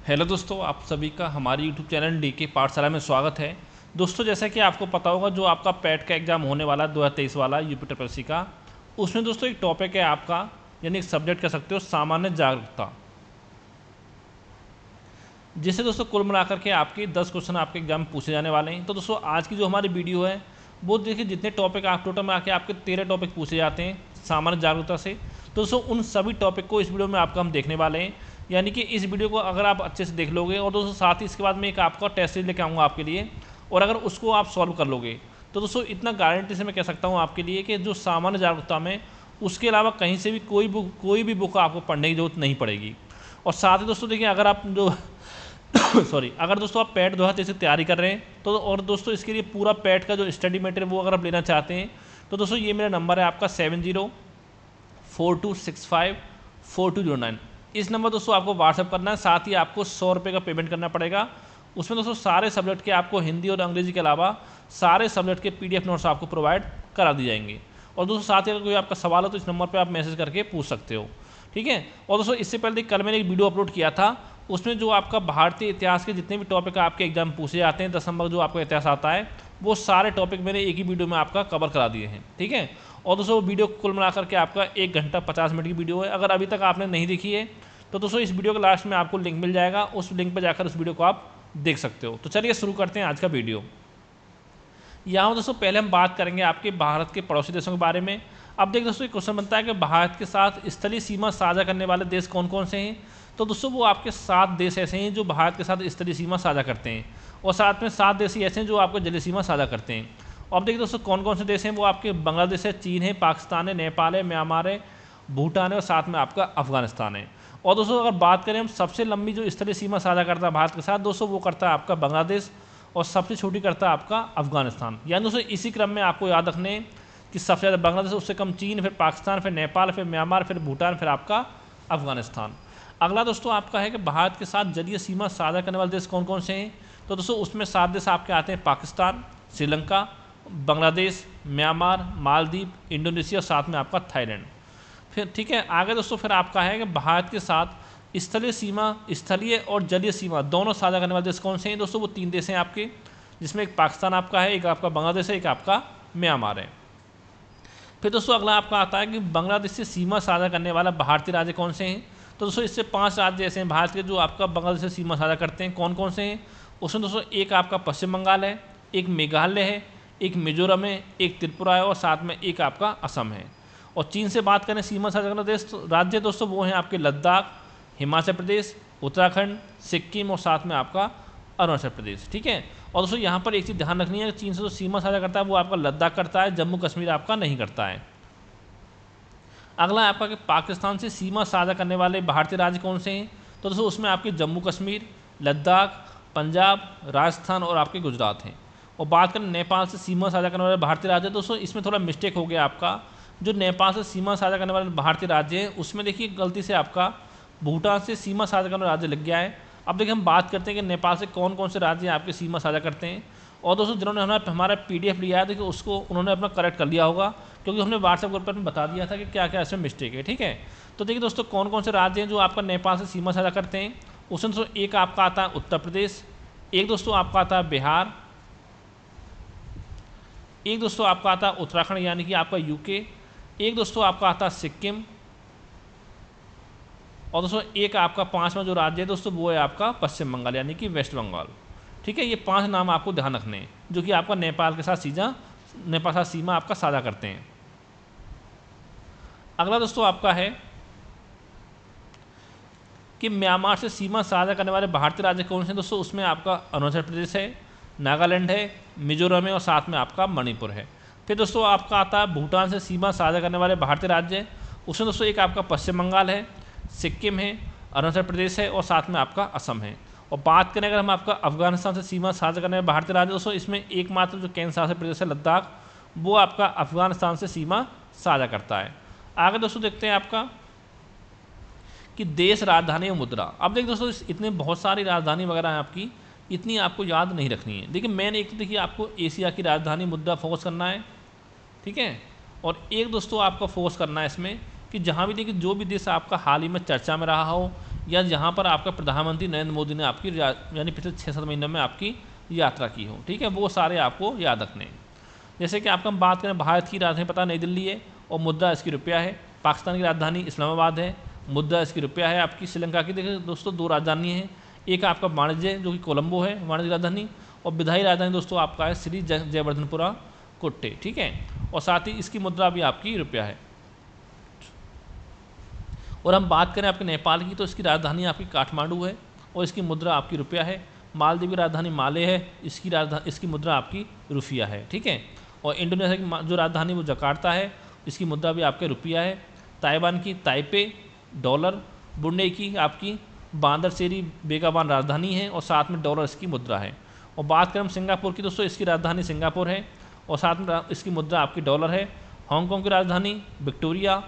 Hello दोस्तों, आप सभी का हमारे यूट्यूब चैनल डीके पाठशाला में स्वागत है। दोस्तों, जैसा कि आपको पता होगा, जो आपका पैट का एग्ज़ाम होने वाला 2023 वाला यूपी ट्रिपल का, उसमें दोस्तों एक टॉपिक है आपका, यानी एक सब्जेक्ट कह सकते हो, सामान्य जागरूकता, जिससे दोस्तों कुल मिलाकर के आपके 10 क्वेश्चन आपके एग्जाम में पूछे जाने वाले हैं। तो दोस्तों आज की जो हमारी वीडियो है वो देखिए, जितने टॉपिक आप टोटल में आके आपके 13 टॉपिक पूछे जाते हैं सामान्य जागरूकता से। तो दोस्तों उन सभी टॉपिक को इस वीडियो में आपका हम देखने वाले हैं, यानी कि इस वीडियो को अगर आप अच्छे से देख लोगे, और दोस्तों साथ ही इसके बाद में एक आपका टेस्ट सीरीज लेके आऊँगा आपके लिए, और अगर उसको आप सॉल्व कर लोगे तो दोस्तों इतना गारंटी से मैं कह सकता हूँ आपके लिए कि जो सामान्य जागरूकता में, उसके अलावा कहीं से भी कोई भी बुक आपको पढ़ने की जरूरत नहीं पड़ेगी। और साथ ही दोस्तों देखिए, अगर आप जो सॉरी, अगर दोस्तों आप पैट 2023 की तैयारी कर रहे हैं तो, और दोस्तों इसके लिए पूरा पैट का जो स्टडी मटेरियल वो अगर आप लेना चाहते हैं तो दोस्तों ये मेरा नंबर है आपका 7042654209। इस नंबर दोस्तों आपको व्हाट्सअप करना है, साथ ही आपको 100 रुपये का पेमेंट करना पड़ेगा। उसमें दोस्तों सारे सब्जेक्ट के आपको हिंदी और अंग्रेजी के अलावा सारे सब्जेक्ट के PDF नोट्स आपको प्रोवाइड करा दिए जाएंगे। और दोस्तों साथ ही अगर कोई आपका सवाल हो तो इस नंबर पर आप मैसेज करके पूछ सकते हो, ठीक है। और दोस्तों इससे पहले कल मैंने एक वीडियो अपलोड किया था, उसमें जो आपका भारतीय इतिहास के जितने भी टॉपिक आपके एग्जाम पूछे जाते हैं, 10 नंबर जो आपका इतिहास आता है, वो सारे टॉपिक मैंने एक ही वीडियो में आपका कवर करा दिए हैं, ठीक है। और दोस्तों वो वीडियो कुल मिलाकर के आपका 1 घंटा 50 मिनट की वीडियो है। अगर अभी तक आपने नहीं देखी है तो दोस्तों इस वीडियो के लास्ट में आपको लिंक मिल जाएगा, उस लिंक पर जाकर उस वीडियो को आप देख सकते हो। तो चलिए शुरू करते हैं आज का वीडियो। यहाँ दोस्तों पहले हम बात करेंगे आपके भारत के पड़ोसी देशों के बारे में। अब देखिए दोस्तों, एक क्वेश्चन बनता है कि भारत के साथ स्थलीय सीमा साझा करने वाले देश कौन कौन से हैं। तो दोस्तों वो आपके 7 देश ऐसे हैं जो भारत के साथ स्थलीय सीमा साझा करते हैं, और साथ में 7 देश ऐसे हैं जो आपको जलीय सीमा साझा करते हैं। अब देखिए दोस्तों कौन कौन से देश हैं, वो आपके बांग्लादेश है, चीन है, पाकिस्तान है, नेपाल है, म्यांमार है, भूटान है, और साथ में आपका अफगानिस्तान है। और दोस्तों अगर बात करें हम, सबसे लंबी जो स्थलीय सीमा साझा करता है भारत के साथ दोस्तों, वो करता है आपका बांग्लादेश, और सबसे छोटी करता है आपका अफगानिस्तान। यानी दोस्तों इसी क्रम में आपको याद रखने कि सबसे ज़्यादा बांग्लादेश, उससे कम चीन, फिर पाकिस्तान, फिर नेपाल, फिर म्यांमार, फिर भूटान, फिर आपका अफगानिस्तान। अगला दोस्तों आपका है कि भारत के साथ जलीय सीमा साझा करने वाले देश कौन कौन से हैं। तो दोस्तों उसमें 7 देश आपके आते हैं, पाकिस्तान, श्रीलंका, बांग्लादेश, म्यांमार, मालदीव, इंडोनेशिया, साथ में आपका थाईलैंड। फिर ठीक है, आगे दोस्तों फिर आपका है कि भारत के साथ स्थलीय सीमा, स्थलीय और जलीय सीमा दोनों साझा करने वाले देश कौन से हैं। दोस्तों वो 3 देश हैं आपके, जिसमें एक पाकिस्तान आपका है, एक आपका बांग्लादेश है, एक आपका म्यांमार है। फिर दोस्तों अगला आपका आता है कि बांग्लादेश से सीमा साझा करने वाला भारतीय राज्य कौन से हैं। तो दोस्तों इससे 5 राज्य ऐसे हैं भारत के जो आपका बांग्लादेश से सीमा साझा करते हैं। कौन कौन से हैं उसमें दोस्तों, एक आपका पश्चिम बंगाल है, एक मेघालय है, एक मिजोरम है, एक त्रिपुरा है, और साथ में एक आपका असम है। और चीन से बात करें सीमा साझा करने देश राज्य दोस्तों, वो हैं आपके लद्दाख, हिमाचल प्रदेश, उत्तराखंड, सिक्किम, और साथ में आपका अरुणाचल प्रदेश, ठीक है। और दोस्तों यहाँ पर एक चीज़ ध्यान रखनी है, चीन से जो सीमा साझा करता है वो आपका लद्दाख करता है, जम्मू कश्मीर आपका नहीं करता है। अगला है आपका कि पाकिस्तान से सीमा साझा करने वाले भारतीय राज्य कौन से हैं। तो दोस्तों उसमें आपके जम्मू कश्मीर, लद्दाख, पंजाब, राजस्थान और आपके गुजरात हैं। और बात करें नेपाल से सीमा साझा करने वाले भारतीय राज्य, दोस्तों इसमें थोड़ा मिस्टेक हो गया आपका। जो नेपाल से सीमा साझा करने वाले भारतीय राज्य हैं उसमें देखिए गलती से आपका भूटान से सीमा साझा करने वाला राज्य लग गया है। अब देखिए हम बात करते हैं कि नेपाल से कौन कौन से राज्य आपके सीमा साझा करते हैं। और दोस्तों जिन्होंने हमारा PDF लिया है, देखिए उसको उन्होंने अपना करेक्ट कर लिया होगा, क्योंकि हमने व्हाट्सएप ग्रुप पर बता दिया था कि क्या क्या इसमें मिस्टेक है, ठीक है। तो देखिए दोस्तों कौन कौन से राज्य हैं जो आपका नेपाल से सीमा साझा करते हैं। उसमें दोस्तों एक आपका आता है उत्तर प्रदेश, एक दोस्तों आपका आता है बिहार, एक दोस्तों आपका आता है उत्तराखंड यानी कि आपका UK, एक दोस्तों आपका आता है सिक्किम, और दोस्तों एक आपका 5वां जो राज्य है दोस्तों, वो है आपका पश्चिम बंगाल यानी कि वेस्ट बंगाल, ठीक है। ये 5 नाम आपको ध्यान रखने हैं जो कि आपका नेपाल के साथ सीमा आपका साझा करते हैं। अगला दोस्तों आपका है कि म्यांमार से सीमा साझा करने वाले भारतीय राज्य कौन से हैं। दोस्तों उसमें आपका अरुणाचल प्रदेश है, नागालैंड है, मिजोरम है, और साथ में आपका मणिपुर है। फिर दोस्तों आपका आता है भूटान से सीमा साझा करने वाले भारतीय राज्य, उसमें दोस्तों एक आपका पश्चिम बंगाल है, सिक्किम है, अरुणाचल प्रदेश है, और साथ में आपका असम है। और बात करें अगर हम आपका अफगानिस्तान से सीमा साझा करने वाले भारतीय राज्य, दोस्तों इसमें एकमात्र जो केंद्र शासित प्रदेश है लद्दाख, वो आपका अफगानिस्तान से सीमा साझा करता है। आगे दोस्तों देखते हैं आपका कि देश, राजधानी और मुद्रा। अब देखिए दोस्तों इतने बहुत सारी राजधानी वगैरह हैं आपकी, इतनी आपको याद नहीं रखनी है। देखिए मेन एक तो देखिए आपको एशिया की राजधानी मुद्रा फोकस करना है, ठीक है। और एक दोस्तों आपका फोकस करना है इसमें कि जहाँ भी देखिए जो भी देश आपका हाल ही में चर्चा में रहा हो या जहाँ पर आपका प्रधानमंत्री नरेंद्र मोदी ने आपकी यानी पिछले 6-7 महीनों में आपकी यात्रा की हो। ठीक है, वो सारे आपको याद रखने हैं। जैसे कि आपका हम बात करें, भारत की राजधानी पता नई दिल्ली है और मुद्रा इसकी रुपया है। पाकिस्तान की राजधानी इस्लामाबाद है, मुद्रा इसकी रुपया है। आपकी श्रीलंका की देखिए दोस्तों 2 राजधानी हैं, एक आपका वाणिज्य जो कि कोलंबो है वाणिज्य राजधानी, और विधायी राजधानी दोस्तों आपका है श्री जयवर्धनपुरा कोट्टे। ठीक है, और साथ ही इसकी मुद्रा भी आपकी रुपया है। और हम बात करें आपके नेपाल की, तो इसकी राजधानी आपकी काठमांडू है और इसकी मुद्रा आपकी रुपया है। मालदीव की राजधानी माले है, इसकी मुद्रा आपकी रुपया है। ठीक है, और इंडोनेशिया की जो राजधानी वो जकार्ता है, इसकी मुद्रा भी आपके रुपया है। ताइवान की ताइपे डॉलर, ब्रुनेई की आपकी बांदरसेरी बेगाबान राजधानी है और साथ में डॉलर इसकी मुद्रा है। और बात करें हम सिंगापुर की दोस्तों, इसकी राजधानी सिंगापुर है और साथ में इसकी मुद्रा आपकी डॉलर है। हांगकांग की राजधानी विक्टोरिया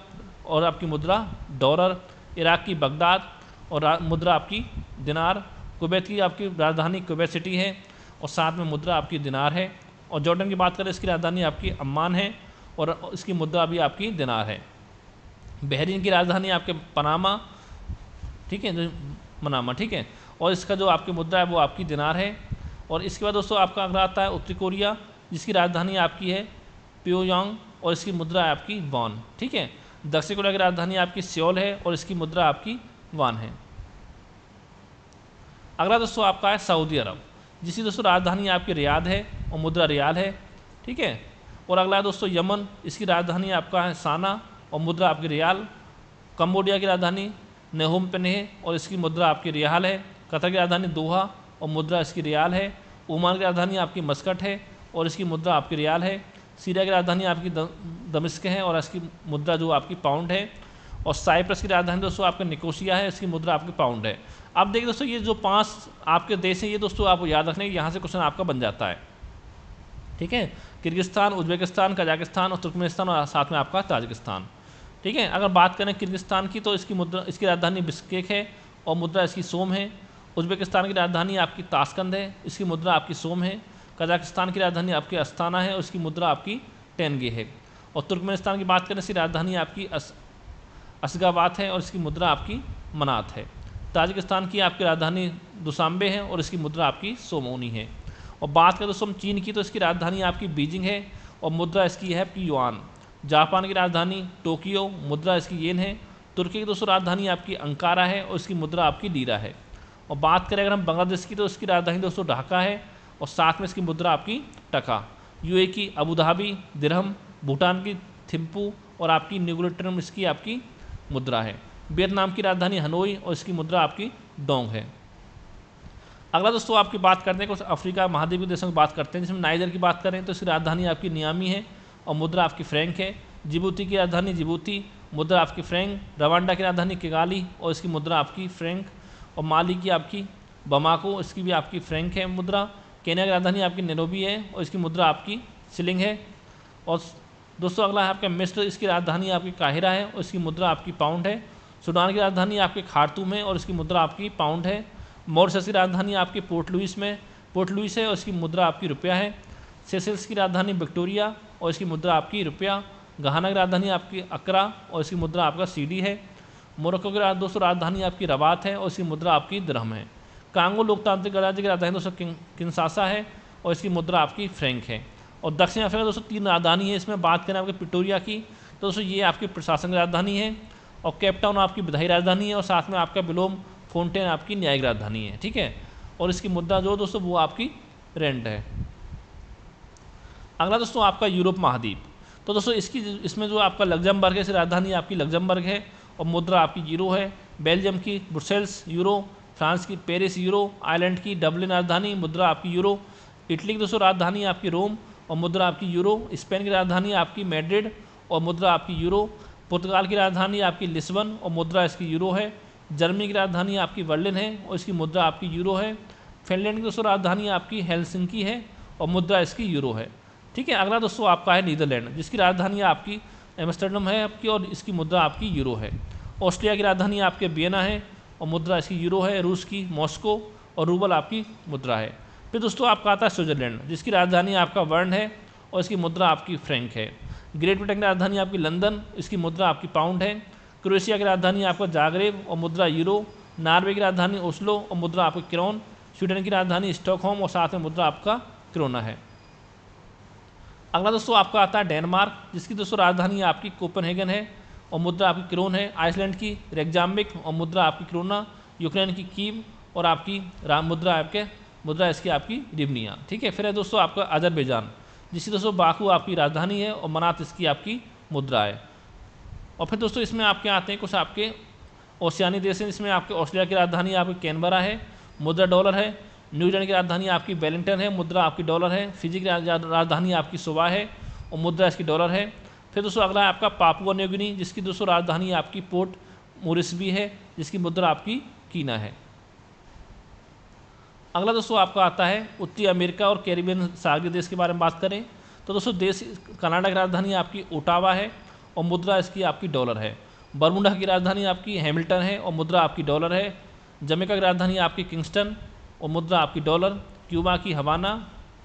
और आपकी मुद्रा डॉलर। इराक की बगदाद और मुद्रा आपकी दिनार। कुवैत की आपकी राजधानी कुवैत सिटी है और साथ में मुद्रा आपकी दिनार है। और जॉर्डन की बात करें, इसकी राजधानी आपकी अम्मान है और इसकी मुद्रा भी आपकी दिनार है। बहरीन की राजधानी आपके पनामा, ठीक है, मनामा। ठीक है, और इसका जो आपकी मुद्रा है वो आपकी दिनार है। और इसके बाद दोस्तों आपका अगला आता है उत्तरी कोरिया, जिसकी राजधानी आपकी है प्योयांग और इसकी मुद्रा है आपकी वॉन। ठीक है, दक्षिण कोरिया की राजधानी आपकी सियोल है और इसकी मुद्रा आपकी वान है। अगला दोस्तों आपका है सऊदी अरब, जिसकी दोस्तों राजधानी आपकी रियाद है और मुद्रा रियाल है। ठीक है, और अगला है दोस्तों यमन, इसकी राजधानी आपका है साना और मुद्रा आपकी रियाल। कंबोडिया की राजधानी नेहोम पेन्ह है और इसकी मुद्रा आपकी रियाल है। कतर की राजधानी दोहा और मुद्रा इसकी रियाल है। ओमान की राजधानी आपकी मस्कट है और इसकी मुद्रा आपकी रियाल है। सीरिया की राजधानी आपकी दमिश्क है और इसकी मुद्रा जो आपकी पाउंड है। और साइप्रस की राजधानी दोस्तों आपका निकोसिया है, इसकी मुद्रा आपकी पाउंड है। अब देखिए दोस्तों, ये जो 5 आपके देश हैं, ये दोस्तों आपको याद रखने, यहाँ से क्वेश्चन आपका बन जाता है। ठीक है, किर्गिस्तान, उज्बेकिस्तान, कजाकिस्तान और तुर्कमेनिस्तान और साथ में आपका ताजिकिस्तान। ठीक है, अगर बात करें किर्गिस्तान की, तो इसकी राजधानी बिश्केक है और मुद्रा इसकी सोम है। उज्बेकिस्तान की राजधानी आपकी ताशकंद है, इसकी मुद्रा आपकी सोम है। कजाकिस्तान की राजधानी आपकी अस्ताना है और इसकी मुद्रा आपकी टेनगे है। और तुर्कमेनिस्तान की बात करें, इसकी राजधानी आपकी अशगाबाद है और इसकी मुद्रा आपकी मनात है। ताजिकिस्तान की आपकी राजधानी दुशांबे है और इसकी मुद्रा आपकी सोमोनी है। और बात करें दोस्तों चीन की, तो इसकी राजधानी आपकी बीजिंग है और मुद्रा इसकी है आपकी युआन। जापान की राजधानी टोक्यो, मुद्रा इसकी येन है। तुर्की की दोस्तों राजधानी आपकी अंकारा है और इसकी मुद्रा आपकी लीरा है। और बात करें अगर हम बांग्लादेश की, तो इसकी राजधानी दोस्तों ढाका है और साथ में इसकी मुद्रा आपकी टका। यूए की अबू धाबी दिरहम, भूटान की थिम्पू और आपकी न्यूगुलेटरम इसकी आपकी मुद्रा है। वियतनाम की राजधानी हनोई और इसकी मुद्रा आपकी डोंग है। अगला दोस्तों आपकी बात करते हैं कुछ अफ्रीका महाद्वीप के देशों की बात करते हैं, जिसमें नाइजर की बात करें तो इसकी राजधानी आपकी नियामी है और मुद्रा आपकी फ्रैंक है। जिबूती की राजधानी जिबूती, मुद्रा आपकी फ्रैंक। रवांडा की राजधानी किगाली और इसकी मुद्रा आपकी फ्रैंक। और माली की आपकी बमाको, इसकी भी आपकी फ्रैंक है मुद्रा। केन्या की राजधानी आपकी नैरोबी है और इसकी मुद्रा आपकी शिलिंग है। और दोस्तों अगला है आपका मिस्र, इसकी राजधानी आपकी काहिरा है और इसकी मुद्रा आपकी पाउंड है। सूडान की राजधानी आपकी खार्तूम है और इसकी मुद्रा आपकी पाउंड है। मॉरिशस की राजधानी आपकी पोर्ट लुइस है और इसकी मुद्रा आपकी रुपया है। सेशेल्स की राजधानी विक्टोरिया और इसकी मुद्रा आपकी रुपया। घाना की राजधानी आपकी अकरा और इसकी मुद्रा आपका सीडी है। मोरक्को की दोस्तों राजधानी आपकी रबात है और इसकी मुद्रा आपकी दिरहम है। कांगो लोकतांत्रिक गणराज्य की राजधानी दोस्तों किंशासा है और इसकी मुद्रा आपकी फ्रैंक है। और दक्षिण अफ्रीका दोस्तों 3 राजधानी है, इसमें बात करें आपके प्रिटोरिया की, तो दोस्तों ये आपकी प्रशासनिक राजधानी है। और केपटाउन आपकी विधायी राजधानी है और साथ में आपका बिलोम फोन्टेन आपकी न्यायिक राजधानी है। ठीक है, और इसकी मुद्रा जो दोस्तों वो आपकी रेंड है। अगला दोस्तों आपका यूरोप महाद्वीप, तो दोस्तों इसमें जो आपका लग्जमबर्ग है, इसकी राजधानी आपकी लग्जमबर्ग है और मुद्रा आपकी यूरो है। बेल्जियम की ब्रुसेल्स यूरो, फ्रांस की पेरिस यूरो, आयरलैंड की डबलिन राजधानी, मुद्रा आपकी यूरो। इटली की दोस्तों राजधानी आपकी रोम और मुद्रा आपकी यूरो। स्पेन की राजधानी आपकी मैड्रिड और मुद्रा आपकी यूरो। पुर्तगाल की राजधानी आपकी लिस्बन और मुद्रा इसकी यूरो है। जर्मनी की राजधानी आपकी बर्लिन है और इसकी मुद्रा आपकी यूरो है। फिनलैंड की दोस्तों राजधानी आपकी हेलसिंकी है और मुद्रा इसकी यूरो है। ठीक है, अगला दोस्तों आपका है नीदरलैंड, जिसकी राजधानी आपकी एम्स्टर्डम है आपकी और इसकी मुद्रा आपकी यूरो है। ऑस्ट्रिया की राजधानी आपके वियना है और मुद्रा इसकी यूरो है। रूस की मॉस्को और रूबल आपकी मुद्रा है। फिर दोस्तों आपका आता है स्विट्जरलैंड, जिसकी राजधानी आपका बर्न है और इसकी मुद्रा आपकी फ्रैंक है। ग्रेट ब्रिटेन की राजधानी आपकी लंदन, इसकी मुद्रा आपकी पाउंड है। क्रोएशिया की राजधानी आपका जागरेब और मुद्रा यूरो। नॉर्वे की राजधानी ओस्लो और मुद्रा आपकी क्रोन। स्वीडन की राजधानी स्टॉकहोम और साथ में मुद्रा आपका क्रोना है। अगला दोस्तों आपका आता है डेनमार्क, जिसकी दोस्तों राजधानी आपकी कोपेनहेगन है और मुद्रा आपकी क्रोन है। आइसलैंड की रेक्जाम्बिक और मुद्रा आपकी क्रोना। यूक्रेन की कीव और आपकी मुद्रा इसकी आपकी रिवनिया। ठीक है। फिर है दोस्तों आपका अजरबैजान, जिसकी दोस्तों बाकू आपकी राजधानी है और मनात इसकी आपकी मुद्रा है। और फिर दोस्तों इसमें आपके आते हैं कुछ आपके ओशियानी देश हैं, जिसमें आपके ऑस्ट्रेलिया की राजधानी आपकी कैनबरा है, मुद्रा डॉलर है। न्यूजीलैंड की राजधानी आपकी वेलिंगटन है, मुद्रा आपकी डॉलर है। फिजी की राजधानी आपकी सुबह है और मुद्रा इसकी डॉलर है। फिर दोस्तों अगला है आपका पापुआ न्यू गिनी, जिसकी दोस्तों राजधानी आपकी पोर्ट मोरिस्बी है, जिसकी मुद्रा आपकी कीना है। अगला दोस्तों आपका आता है उत्तरी अमेरिका और कैरिबियन सागरीय देश के बारे में बात करें तो दोस्तों देश कनाडा की राजधानी आपकी ओटावा है और मुद्रा इसकी आपकी डॉलर है। बरमुडा की राजधानी आपकी हैमिल्टन है और मुद्रा आपकी डॉलर है। जमैका की राजधानी आपकी किंगस्टन और मुद्रा आपकी डॉलर। क्यूबा की हवाना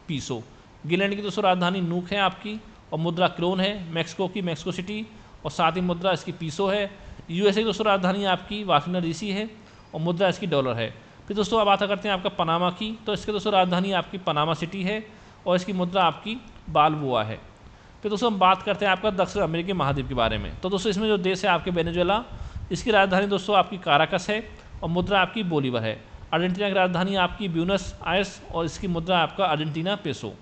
पीसो। ग्रीनलैंड की दोस्तों राजधानी नूक है आपकी और मुद्रा क्रोन है। मैक्सिको की मैक्सिको सिटी और साथ ही मुद्रा इसकी पीसो है। यूएसए की दोस्तों राजधानी आपकी वाशिंगटन डीसी है और मुद्रा इसकी डॉलर है। फिर दोस्तों अब बात करते हैं आपका पनामा की, तो इसके दोस्तों राजधानी आपकी पनामा सिटी है और इसकी मुद्रा आपकी बालबोआ है। फिर दोस्तों हम बात करते हैं आपका दक्षिण अमेरिकी महाद्वीप के बारे में, तो दोस्तों इसमें जो देश है आपके वेनेजुएला, इसकी राजधानी दोस्तों आपकी काराकस है और मुद्रा आपकी बोलीवर है। अर्जेंटीना की राजधानी आपकी ब्यूनस आयर्स और इसकी मुद्रा आपका अर्जेंटीना पेसो।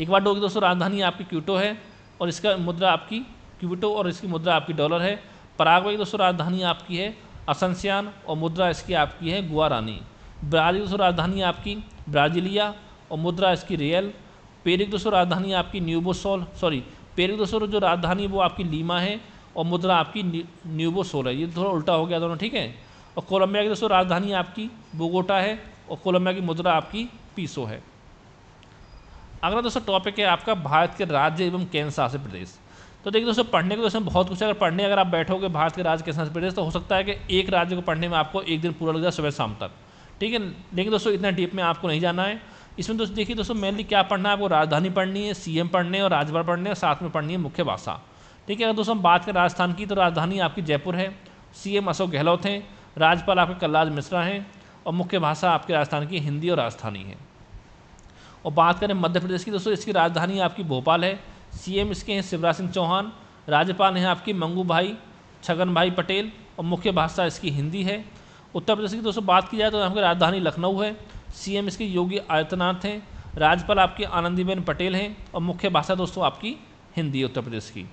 इक्वाडोर की दोस्तों राजधानी आपकी क्यूटो है और इसका मुद्रा आपकी क्यूटो और इसकी मुद्रा आपकी डॉलर है। पराग्वे की दोस्तों राजधानी आपकी है असंसियान और मुद्रा इसकी आपकी है गुआरानी। ब्राज़ील की दोस्तों राजधानी आपकी ब्राजीलिया और मुद्रा इसकी रियल। पेरू की दोस्तों राजधानी आपकी पेरू की दोस्तों जो राजधानी वो आपकी लीमा है और मुद्रा आपकी न्यूबोसोल है। ये थोड़ा उल्टा हो गया दोनों, ठीक है। और कोलंबिया की दोस्तों राजधानी आपकी बोगोटा है और कोलंबिया की मुद्रा आपकी पीसो है। अगला दोस्तों टॉपिक है आपका भारत के राज्य एवं केंद्र शासित प्रदेश। तो देखिए दोस्तों पढ़ने को दोस्तों बहुत कुछ है। अगर आप बैठोगे भारत के राज्य केंद्र शासित प्रदेश तो हो सकता है कि एक राज्य को पढ़ने में आपको एक दिन पूरा लग जाए सुबह शाम तक, ठीक है। लेकिन दोस्तों इतना डीप में आपको नहीं जाना है। इसमें दोस्तों देखिए दोस्तों मेनली क्या पढ़ना है आपको, राजधानी पढ़नी है, सीएम पढ़ने और राज्यपाल पढ़ने और साथ में पढ़नी है मुख्य भाषा, ठीक है। अगर दोस्तों हम बात करें राजस्थान की तो राजधानी आपकी जयपुर है, सीएम अशोक गहलोत हैं, राज्यपाल आपके कलराज मिश्रा हैं और मुख्य भाषा आपके राजस्थान की हिंदी और राजस्थानी है। और बात करें मध्य प्रदेश की दोस्तों, इसकी राजधानी आपकी भोपाल है, सीएम इसके हैं शिवराज सिंह चौहान, राज्यपाल हैं आपकी मंगू भाई छगन भाई पटेल और मुख्य भाषा इसकी हिंदी है। उत्तर प्रदेश की दोस्तों बात की जाए तो यहाँ की राजधानी लखनऊ है, सीएम इसके योगी आदित्यनाथ हैं, राज्यपाल आपकी आनंदीबेन पटेल हैं और मुख्य भाषा दोस्तों आपकी हिंदी है उत्तर प्रदेश की।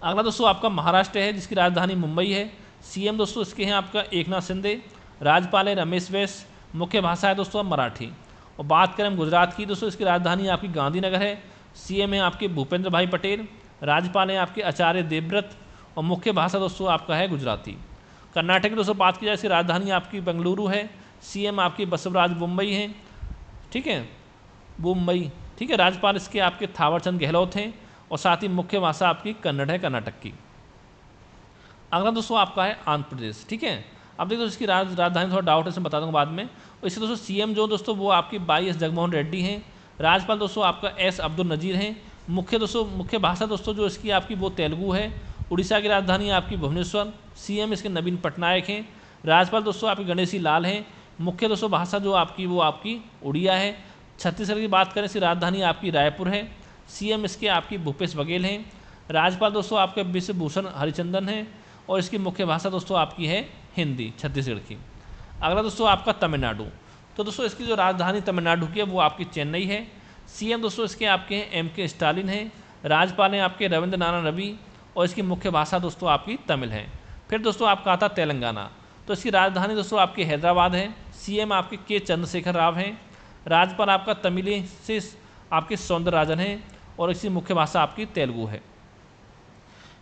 अगला दोस्तों आपका महाराष्ट्र है, जिसकी राजधानी मुंबई है, सीएम दोस्तों इसके हैं आपका एकनाथ शिंदे, राज्यपाल है रमेश बैस, मुख्य भाषा है दोस्तों मराठी। और बात करें गुजरात की दोस्तों, इसकी राजधानी आपकी गांधीनगर है, सीएम है आपके भूपेंद्र भाई पटेल, राज्यपाल हैं आपके आचार्य देवव्रत और मुख्य भाषा दोस्तों आपका है गुजराती। कर्नाटक की दोस्तों बात की जाए इसकी राजधानी आपकी बेंगलुरु है, सीएम आपकी बसवराज बुम्बई हैं, ठीक है, मुंबई, ठीक है। राज्यपाल इसके आपके थावरचंद गहलोत हैं और साथ ही मुख्य भाषा आपकी कन्नड़ है कर्नाटक की। अगला दोस्तों आपका है आंध्र प्रदेश, ठीक है। अब देखो इसकी राजधानी थोड़ा डाउट है, इसमें बता दूंगा बाद में। और इससे दोस्तों सीएम जो दोस्तों वो आपकी वाई.एस. जगनमोहन रेड्डी हैं, राज्यपाल दोस्तों आपका एस. अब्दुल नजीर हैं, मुख्य भाषा दोस्तों जो इसकी आपकी वो तेलुगु है। उड़ीसा की राजधानी आपकी भुवनेश्वर, सीएम इसके नवीन पटनायक हैं, राज्यपाल दोस्तों आपकी गणेशी लाल हैं, मुख्य दोस्तों भाषा जो आपकी वो आपकी उड़िया है। छत्तीसगढ़ की बात करें इसकी राजधानी आपकी रायपुर है, सीएम इसके आपकी भूपेश बघेल हैं, राज्यपाल दोस्तों आपके विश्वभूषण हरिचंदन हैं और इसकी मुख्य भाषा दोस्तों आपकी है हिंदी छत्तीसगढ़ की। अगला दोस्तों आपका तमिलनाडु, तो दोस्तों इसकी जो राजधानी तमिलनाडु की है वो आपकी चेन्नई है, सीएम दोस्तों इसके आपके हैं एम.के. स्टालिन हैं, राज्यपाल हैं आपके रविंद्र नारायण रवि और इसकी मुख्य भाषा दोस्तों आपकी तमिल है। फिर दोस्तों आपका आता तेलंगाना, तो इसकी राजधानी दोस्तों आपकी हैदराबाद है, सीएम आपके के. चंद्रशेखर राव हैं, राज्यपाल आपका तमिल से आपके सौंदरराजन हैं और इसकी मुख्य भाषा आपकी तेलुगु है।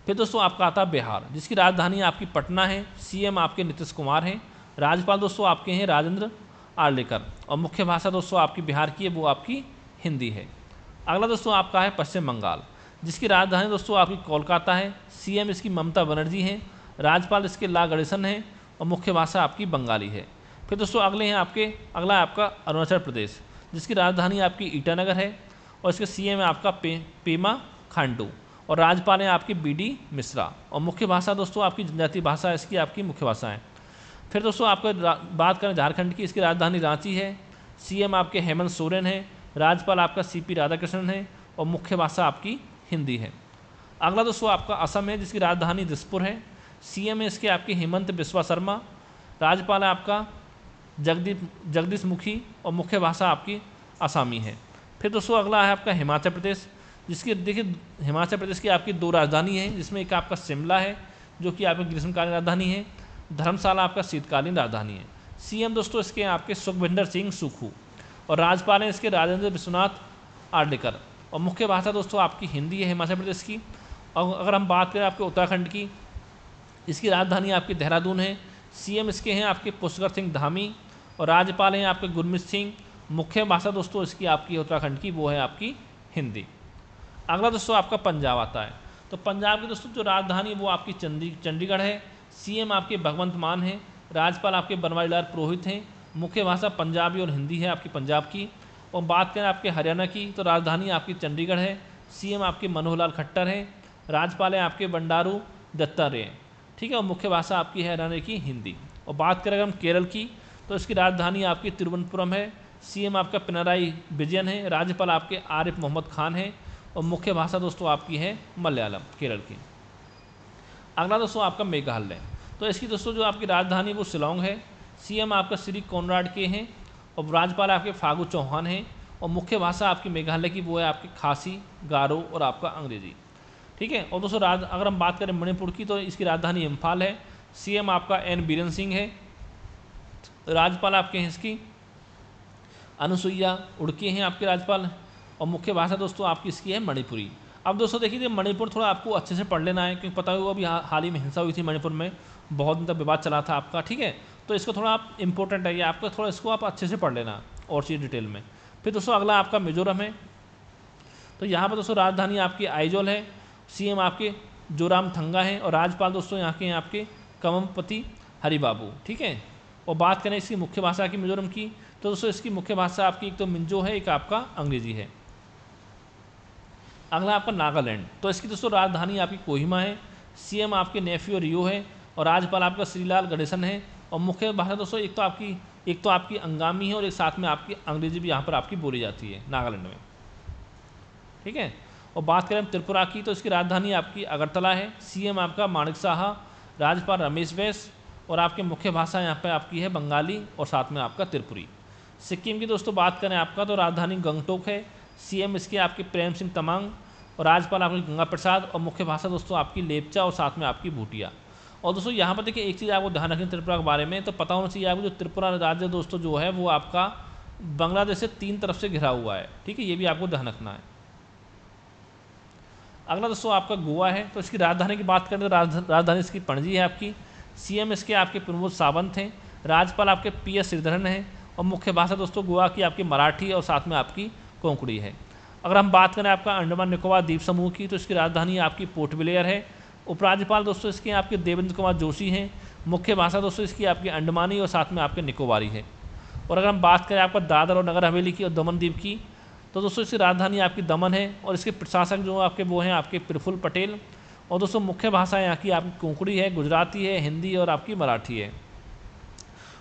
फिर दोस्तों आपका आता बिहार, जिसकी राजधानी आपकी पटना है, सीएम आपके नीतीश कुमार हैं, राज्यपाल दोस्तों आपके हैं राजेंद्र आर्लेकर और मुख्य भाषा दोस्तों आपकी बिहार की है वो आपकी हिंदी है। अगला दोस्तों आपका है पश्चिम बंगाल, जिसकी राजधानी दोस्तों आपकी कोलकाता है, सीएम इसकी ममता बनर्जी हैं, राज्यपाल इसके ला गणेशन हैं और मुख्य भाषा आपकी बंगाली है। फिर दोस्तों अगला है आपका अरुणाचल प्रदेश, जिसकी राजधानी आपकी ईटानगर है और इसके सीएम है आपका पेमा खांडू और राज्यपाल हैं आपकी BD मिश्रा। और मुख्य भाषा दोस्तों आपकी जनजातीय भाषा इसकी आपकी मुख्य भाषा है। फिर दोस्तों आपको बात करें झारखंड की, इसकी राजधानी रांची है, CM आपके हेमंत सोरेन है, राज्यपाल आपका CP राधाकृष्णन है और मुख्य भाषा आपकी हिंदी है। अगला दोस्तों आपका असम है, जिसकी राजधानी दिसपुर है, CM है इसके आपके हेमंत बिस्वा शर्मा, राज्यपाल है आपका जगदीश मुखी और मुख्य भाषा आपकी आसामी है। फिर दोस्तों अगला है आपका हिमाचल प्रदेश, जिसकी देखिए हिमाचल प्रदेश की आपकी 2 राजधानी है, जिसमें एक आपका शिमला है जो कि आपकी ग्रीष्मकालीन राजधानी है, धर्मशाला आपका शीतकालीन राजधानी है। CM दोस्तों इसके आपके सुखविंदर सिंह सुक्खू और राज्यपाल हैं इसके राजेंद्र विश्वनाथ आर्लेकर और मुख्य भाषा दोस्तों आपकी हिंदी है हिमाचल प्रदेश की। और अगर हम बात करें आपके उत्तराखंड की, इसकी राजधानी आपकी देहरादून है, CM इसके हैं आपके पुष्कर सिंह धामी और राज्यपाल हैं आपके गुरमीत सिंह। मुख्य भाषा दोस्तों इसकी आपकी उत्तराखंड की वो है आपकी हिंदी। अगला दोस्तों आपका पंजाब आता है, तो पंजाब की दोस्तों जो राजधानी वो आपकी चंडीगढ़ है, CM आपके भगवंत मान हैं, राज्यपाल आपके बनवारी लाल पुरोहित हैं, मुख्य भाषा पंजाबी और हिंदी है आपकी पंजाब की। और बात करें आपके हरियाणा की, तो राजधानी आपकी चंडीगढ़ है, CM आपके मनोहर लाल खट्टर है, राज्यपाल हैं आपके बंडारू दत्तात्रेय, ठीक है, और मुख्य भाषा आपकी है हरियाणा की हिंदी। और बात करें अगर हम केरल की, तो इसकी राजधानी आपकी तिरुवनंतपुरम है, CM आपका पिनराई विजयन है, राज्यपाल आपके आरिफ मोहम्मद खान है और मुख्य भाषा दोस्तों आपकी है मलयालम केरल की। अगला दोस्तों आपका मेघालय, तो इसकी दोस्तों जो आपकी राजधानी वो शिलोंग है, CM आपका श्री कोनराड के हैं और राज्यपाल आपके फागू चौहान हैं और मुख्य भाषा आपकी मेघालय की वो है आपकी खासी, गारो और आपका अंग्रेजी, ठीक है। और दोस्तों अगर हम बात करें मणिपुर की, तो इसकी राजधानी इम्फाल है, CM आपका N बीरेन सिंह है, राज्यपाल आपके हैं इसकी अनुसुईया उड़के हैं आपके राज्यपाल और मुख्य भाषा दोस्तों आपकी इसकी है मणिपुरी। अब दोस्तों देखिए मणिपुर थोड़ा आपको अच्छे से पढ़ लेना है, क्योंकि पता होगा अभी हाल ही में हिंसा हुई थी मणिपुर में, बहुत दिन तक विवाद चला था आपका, ठीक है। तो इसको थोड़ा आप इंपॉर्टेंट है ये आपका, थोड़ा इसको आप अच्छे से पढ़ लेना और चीज़ डिटेल में। फिर दोस्तों अगला आपका मिजोरम है, तो यहाँ पर दोस्तों राजधानी आपकी आइजोल है, CM आपके जोराम थंगा हैं और राज्यपाल दोस्तों यहाँ के हैं आपके कममपति हरिबाबू, ठीक है। और बात करें इसकी मुख्य भाषा की मिजोरम की, तो दोस्तों इसकी मुख्य भाषा आपकी एक तो मिंजो है, एक आपका अंग्रेजी है। अगला आपका नागालैंड, तो इसकी दोस्तों राजधानी आपकी कोहिमा है, CM आपके नेफ्यू रियो है और राज्यपाल आपका श्रीलाल गणेशन है और मुख्य भाषा दोस्तों एक तो आपकी अंगामी है और एक साथ में आपकी अंग्रेजी भी यहाँ पर आपकी बोली जाती है नागालैंड में, ठीक है। और बात करें त्रिपुरा की, तो इसकी राजधानी आपकी अगरतला है, CM आपका माणिक साहा, राज्यपाल रमेश बैस और आपके मुख्य भाषा यहाँ पर आपकी है बंगाली और साथ में आपका त्रिपुरी। सिक्किम की दोस्तों बात करें आपका, तो राजधानी गंगटोक है, CM इसके आपके प्रेम सिंह तमांग और राज्यपाल आपकी गंगा प्रसाद और मुख्य भाषा दोस्तों आपकी लेपचा और साथ में आपकी भूटिया। और दोस्तों यहाँ पर देखिए एक चीज़ आपको ध्यान रखनी त्रिपुरा के बारे में, तो पता होना चाहिए आपको जो त्रिपुरा राज्य दोस्तों जो है वो आपका बांग्लादेश से 3 तरफ से घिरा हुआ है, ठीक है, ये भी आपको ध्यान रखना है। अगला दोस्तों आपका गोवा है, तो इसकी राजधानी की बात करें तो राजधानी इसकी पणजी है आपकी, CM इसके आपके प्रमोद सावंत हैं, राज्यपाल आपके PS श्रीधरन हैं और मुख्य भाषा दोस्तों गोवा की आपकी मराठी और साथ में आपकी कोंकणी है। अगर हम बात करें आपका अंडमान निकोबार द्वीप समूह की, तो इसकी राजधानी आपकी पोर्ट ब्लेयर है, उपराज्यपाल दोस्तों इसके आपके देवेंद्र कुमार जोशी हैं, मुख्य भाषा दोस्तों इसकी आपकी अंडमानी और साथ में आपके निकोबारी है। और अगर हम बात करें आपका दादर और नगर हवेली की और दमन द्वीप की, तो दोस्तों इसकी राजधानी आपकी दमन है और इसके प्रशासक जो आपके वो हैं आपके प्रफुल्ल पटेल। और दोस्तों मुख्य भाषा यहाँ की आपकी कोंकणी है, गुजराती है, हिंदी और आपकी मराठी है।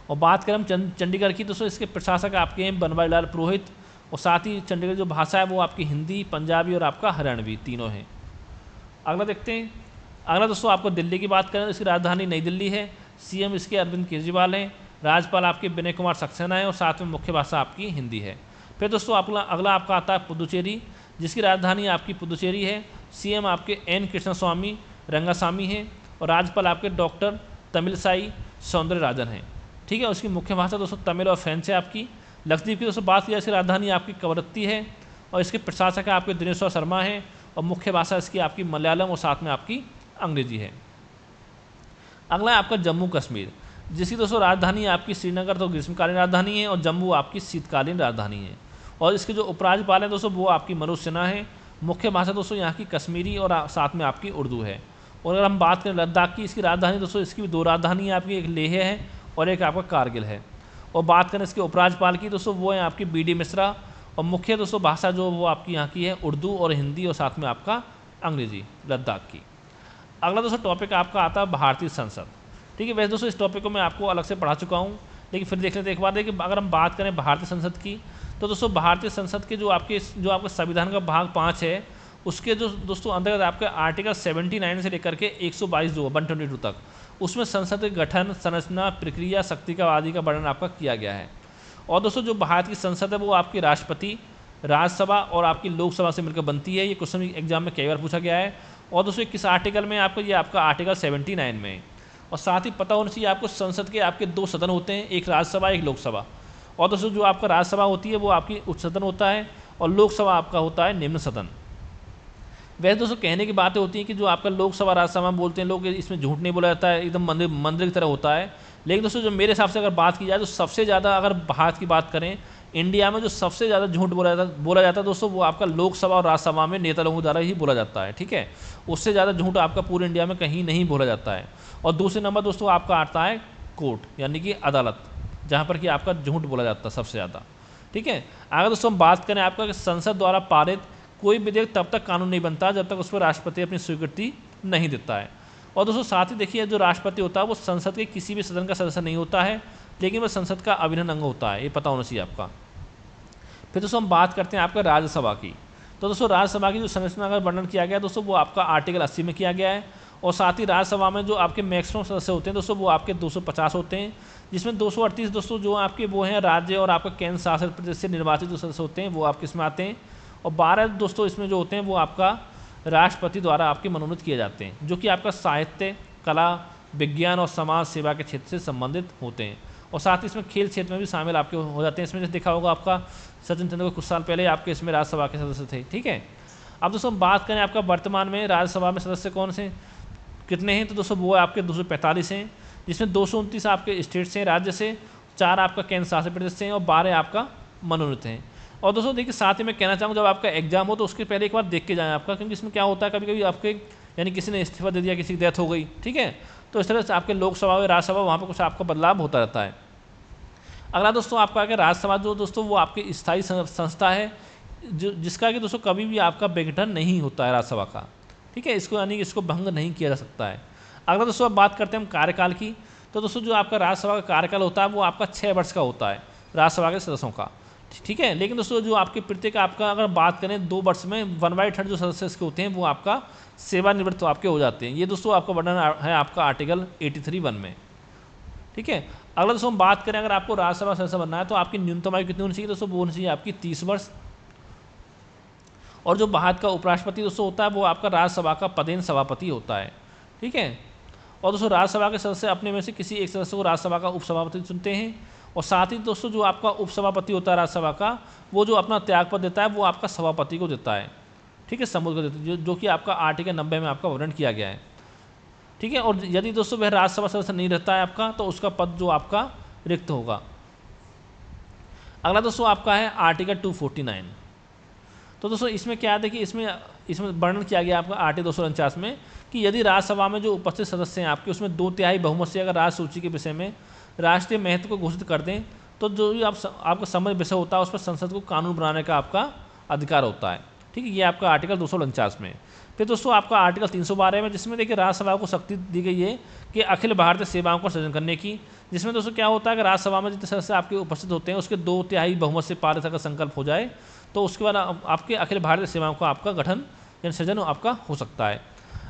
और बात करें हम चंडीगढ़ की, दोस्तों इसके प्रशासक आपके हैं बनवारी लाल पुरोहित और साथ ही चंडीगढ़ जो भाषा है वो आपकी हिंदी, पंजाबी और आपका हरियाणवी तीनों हैं। अगला देखते हैं, अगला दोस्तों आपको दिल्ली की बात करें तो इसकी राजधानी नई दिल्ली है, CM इसके अरविंद केजरीवाल हैं, राज्यपाल आपके विनय कुमार सक्सेना है और साथ में मुख्य भाषा आपकी हिंदी है। फिर दोस्तों अगला आपका आता है पुदुचेरी, जिसकी राजधानी आपकी पुदुचेरी है, CM आपके N कृष्णस्वामी रंगासामी हैं और राज्यपाल आपके डॉक्टर तमिलसाई सौंदरराजन हैं, ठीक है। उसकी मुख्य भाषा दोस्तों तमिल और फ्रेंच है आपकी। लक्षद्वीप की दोस्तों बात की जाए, इसकी राजधानी आपकी कवरत्ती है और इसके प्रशासक आपके दिनेश्वर शर्मा हैं और मुख्य भाषा इसकी आपकी मलयालम और साथ में आपकी अंग्रेजी है। अगला है आपका जम्मू कश्मीर, जिसकी दोस्तों राजधानी आपकी श्रीनगर तो ग्रीष्मकालीन राजधानी है और जम्मू आपकी शीतकालीन राजधानी है। और इसके जो उपराज्यपाल हैं दोस्तों वो आपकी मनोज सिन्हा है, मुख्य भाषा दोस्तों यहाँ की कश्मीरी और साथ में आपकी उर्दू है। और अगर हम बात करें लद्दाख की, इसकी राजधानी दोस्तों इसकी भी 2 राजधानी है आपकी, एक लेह है और एक आपका कारगिल है। और बात करें इसके उपराज्यपाल की दोस्तों वो है आपकी BD मिश्रा और मुख्य दोस्तों भाषा जो वो आपकी यहाँ की है उर्दू और हिंदी और साथ में आपका अंग्रेजी लद्दाख की। अगला दोस्तों टॉपिक आपका आता है भारतीय संसद। ठीक है, वैसे दोस्तों इस टॉपिक को मैं आपको अलग से पढ़ा चुका हूँ, लेकिन फिर देख लेते एक बार देखिए, अगर हम बात करें भारतीय संसद की तो दोस्तों भारतीय संसद के जो आपके संविधान का भाग 5 है उसके जो दोस्तों अंतर्गत आपके आर्टिकल 79 से लेकर के 122 जो 122 तक उसमें संसद के गठन, संरचना, प्रक्रिया, शक्ति का आदि का वर्णन आपका किया गया है। और दोस्तों जो भारत की संसद है वो आपकी राष्ट्रपति, राज्यसभा और आपकी लोकसभा से मिलकर बनती है। ये क्वेश्चन एग्जाम में कई बार पूछा गया है। और दोस्तों किस आर्टिकल में आपको, ये आपका आर्टिकल 79 में। और साथ ही पता होना चाहिए आपको संसद के आपके 2 सदन होते हैं, एक राज्यसभा एक लोकसभा। और दोस्तों जो आपका राज्यसभा होती है वो आपकी उच्च सदन होता है और लोकसभा आपका होता है निम्न सदन। वैसे दोस्तों कहने की बातें होती हैं कि जो आपका लोकसभा राज्यसभा बोलते हैं लोग, इसमें झूठ नहीं बोला जाता है, एकदम मंदिर की तरह होता है। लेकिन दोस्तों जो मेरे हिसाब से अगर बात की जाए तो सबसे ज़्यादा अगर भारत की बात करें, इंडिया में जो सबसे ज़्यादा झूठ बोला जाता है दोस्तों वो आपका लोकसभा और राज्यसभा में नेता लोगों द्वारा ही बोला जाता है। ठीक है, उससे ज़्यादा झूठ आपका पूरे इंडिया में कहीं नहीं बोला जाता है। और दूसरे नंबर दोस्तों आपका आता है कोर्ट यानी कि अदालत, जहाँ पर कि आपका झूठ बोला जाता है सबसे ज़्यादा। ठीक है, अगर दोस्तों हम बात करें आपका संसद द्वारा पारित कोई विधेयक तब तक कानून नहीं बनता जब तक उस पर राष्ट्रपति अपनी स्वीकृति नहीं देता है। और दोस्तों साथ ही देखिए जो राष्ट्रपति होता है वो संसद के किसी भी सदन का सदस्य नहीं होता है, लेकिन वह संसद का अभिन्न अंग होता है, ये पता होना चाहिए आपका। फिर दोस्तों हम बात करते हैं आपका राज्यसभा की। तो दोस्तों राज्यसभा की जो संरचना का वर्णन किया गया दोस्तों वो आपका आर्टिकल 80 में किया गया है। और साथ ही राज्यसभा में जो आपके मैक्सिमम सदस्य होते हैं दोस्तों वो आपके 250 होते हैं, जिसमें 238 दोस्तों जो आपके वो हैं राज्य और आपका केंद्र शासित प्रदेश से निर्वाचित जो सदस्य होते हैं वो आपके इसमें आते हैं। और 12 दोस्तों इसमें जो होते हैं वो आपका राष्ट्रपति द्वारा आपके मनोनीत किए जाते हैं, जो कि आपका साहित्य, कला, विज्ञान और समाज सेवा के क्षेत्र से संबंधित होते हैं। और साथ ही इसमें खेल क्षेत्र में भी शामिल आपके हो जाते हैं। इसमें जैसे देखा होगा आपका सचिन तेंदुलकर कुछ साल पहले आपके इसमें राज्यसभा के सदस्य थे। ठीक है, अब दोस्तों हम बात करें आपका वर्तमान में राज्यसभा में सदस्य कौन से कितने हैं, तो दोस्तों वो आपके 245 हैं, जिसमें 229 आपके स्टेट से राज्य से, 4 आपका केंद्र शासित प्रदेश से हैं और 12 आपका मनोनीत हैं। और दोस्तों देखिए साथ ही मैं कहना चाहूँगा जब आपका एग्जाम हो तो उसके पहले एक बार देख के जाएं आपका, क्योंकि इसमें क्या होता है कभी कभी आपके यानी किसी ने इस्तीफा दे दिया, किसी की डेथ हो गई, ठीक है, तो इस तरह से आपके लोकसभा और राज्यसभा वहाँ पर कुछ आपका बदलाव होता रहता है। अगला दोस्तों आपका अगर राज्यसभा जो दोस्तों वो आपकी स्थायी संस्था है जो जिसका कि दोस्तों कभी भी आपका विघटन नहीं होता है राज्यसभा का। ठीक है, इसको यानी कि इसको भंग नहीं किया जा सकता है। अगला दोस्तों अब बात करते हैं हम कार्यकाल की। तो दोस्तों जो आपका राज्यसभा का कार्यकाल होता है वो आपका 6 वर्ष का होता है राज्यसभा के सदस्यों का। ठीक है, लेकिन दोस्तों जो आपके प्रत्येक आपका अगर बात करें 2 वर्ष में 1/3 जो सदस्य इसके होते हैं वो आपका सेवानिवृत्त आपके हो जाते हैं। ये दोस्तों आपका वर्णन है आपका आर्टिकल 83(1) में। ठीक है, अगला दोस्तों हम बात करें अगर आपको राज्यसभा सदस्य बनना है तो आपकी न्यूनतम आयु कितनी होनी चाहिए दोस्तों, वो होनी चाहिए आपकी 30 वर्ष। और जो भारत का उपराष्ट्रपति दोस्तों होता है वो आपका राज्यसभा का पदेन सभापति होता है। ठीक है, और दोस्तों राज्यसभा के सदस्य अपने में से किसी एक सदस्य को राज्यसभा का उपसभापति चुनते हैं। और साथ ही दोस्तों जो आपका उपसभापति होता है राज्यसभा का वो जो अपना त्यागपत्र देता है वो आपका सभापति को देता है। ठीक है, संबोधित को देता है, जो कि आपका आर्टिकल 90 में आपका वर्णन किया गया है। ठीक है, और यदि दोस्तों वह राज्यसभा सदस्य नहीं रहता है आपका तो उसका पद जो आपका रिक्त होगा। अगला दोस्तों आपका है आर्टिकल 249। तो दोस्तों इसमें क्या है कि इसमें वर्णन किया गया आपका आर्टिकल 249 में कि यदि राज्यसभा में जो उपस्थित सदस्य हैं आपके उसमें 2/3 बहुमत से अगर राज्य सूची के विषय में राष्ट्रीय महत्व को घोषित कर दें तो जो भी आपका संबंधित विषय होता है उस पर संसद को कानून बनाने का आपका अधिकार होता है। ठीक है, ये आपका आर्टिकल 249 में। फिर दोस्तों आपका आर्टिकल 312 में जिसमें देखिए राज्यसभा को शक्ति दी गई है कि अखिल भारतीय सेवाओं का सृजन करने की, जिसमें दोस्तों क्या होता है कि राज्यसभा में जितने सदस्य आपके उपस्थित होते हैं उसके 2/3 बहुमत से पारित का संकल्प हो जाए तो उसके बाद आपके अखिल भारतीय सेवाओं का आपका गठन या सृजन आपका हो सकता है।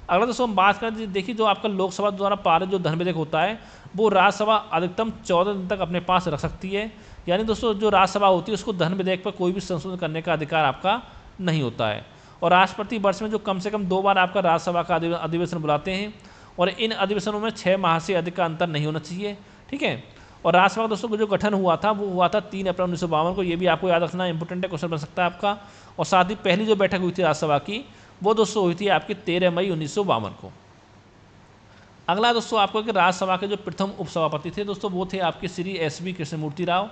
अगला दोस्तों हम बात करें देखिए जो आपका लोकसभा द्वारा पारित जो धन विधेयक होता है वो राज्यसभा अधिकतम 14 दिन तक अपने पास रख सकती है। यानी दोस्तों जो राज्यसभा होती है उसको धन विधेयक पर कोई भी संशोधन करने का अधिकार आपका नहीं होता है। और राष्ट्रपति वर्ष में जो कम से कम 2 बार आपका राज्यसभा का अधिवेशन बुलाते हैं और इन अधिवेशनों में 6 माह से अधिक का अंतर नहीं होना चाहिए। ठीक है, और राज्यसभा दोस्तों को जो गठन हुआ था वो हुआ था 3 अप्रैल 1952 को। ये भी आपको याद रखना इंपॉर्टेंट है, क्वेश्चन बन सकता है आपका। और साथ ही पहली जो बैठक हुई थी राज्यसभा की वो दोस्तों हुई थी आपकी 13 मई 1952 को। अगला दोस्तों आपको कि राज्यसभा के जो प्रथम उपसभापति थे दोस्तों वो थे आपके श्री SV कृष्णमूर्ति राव।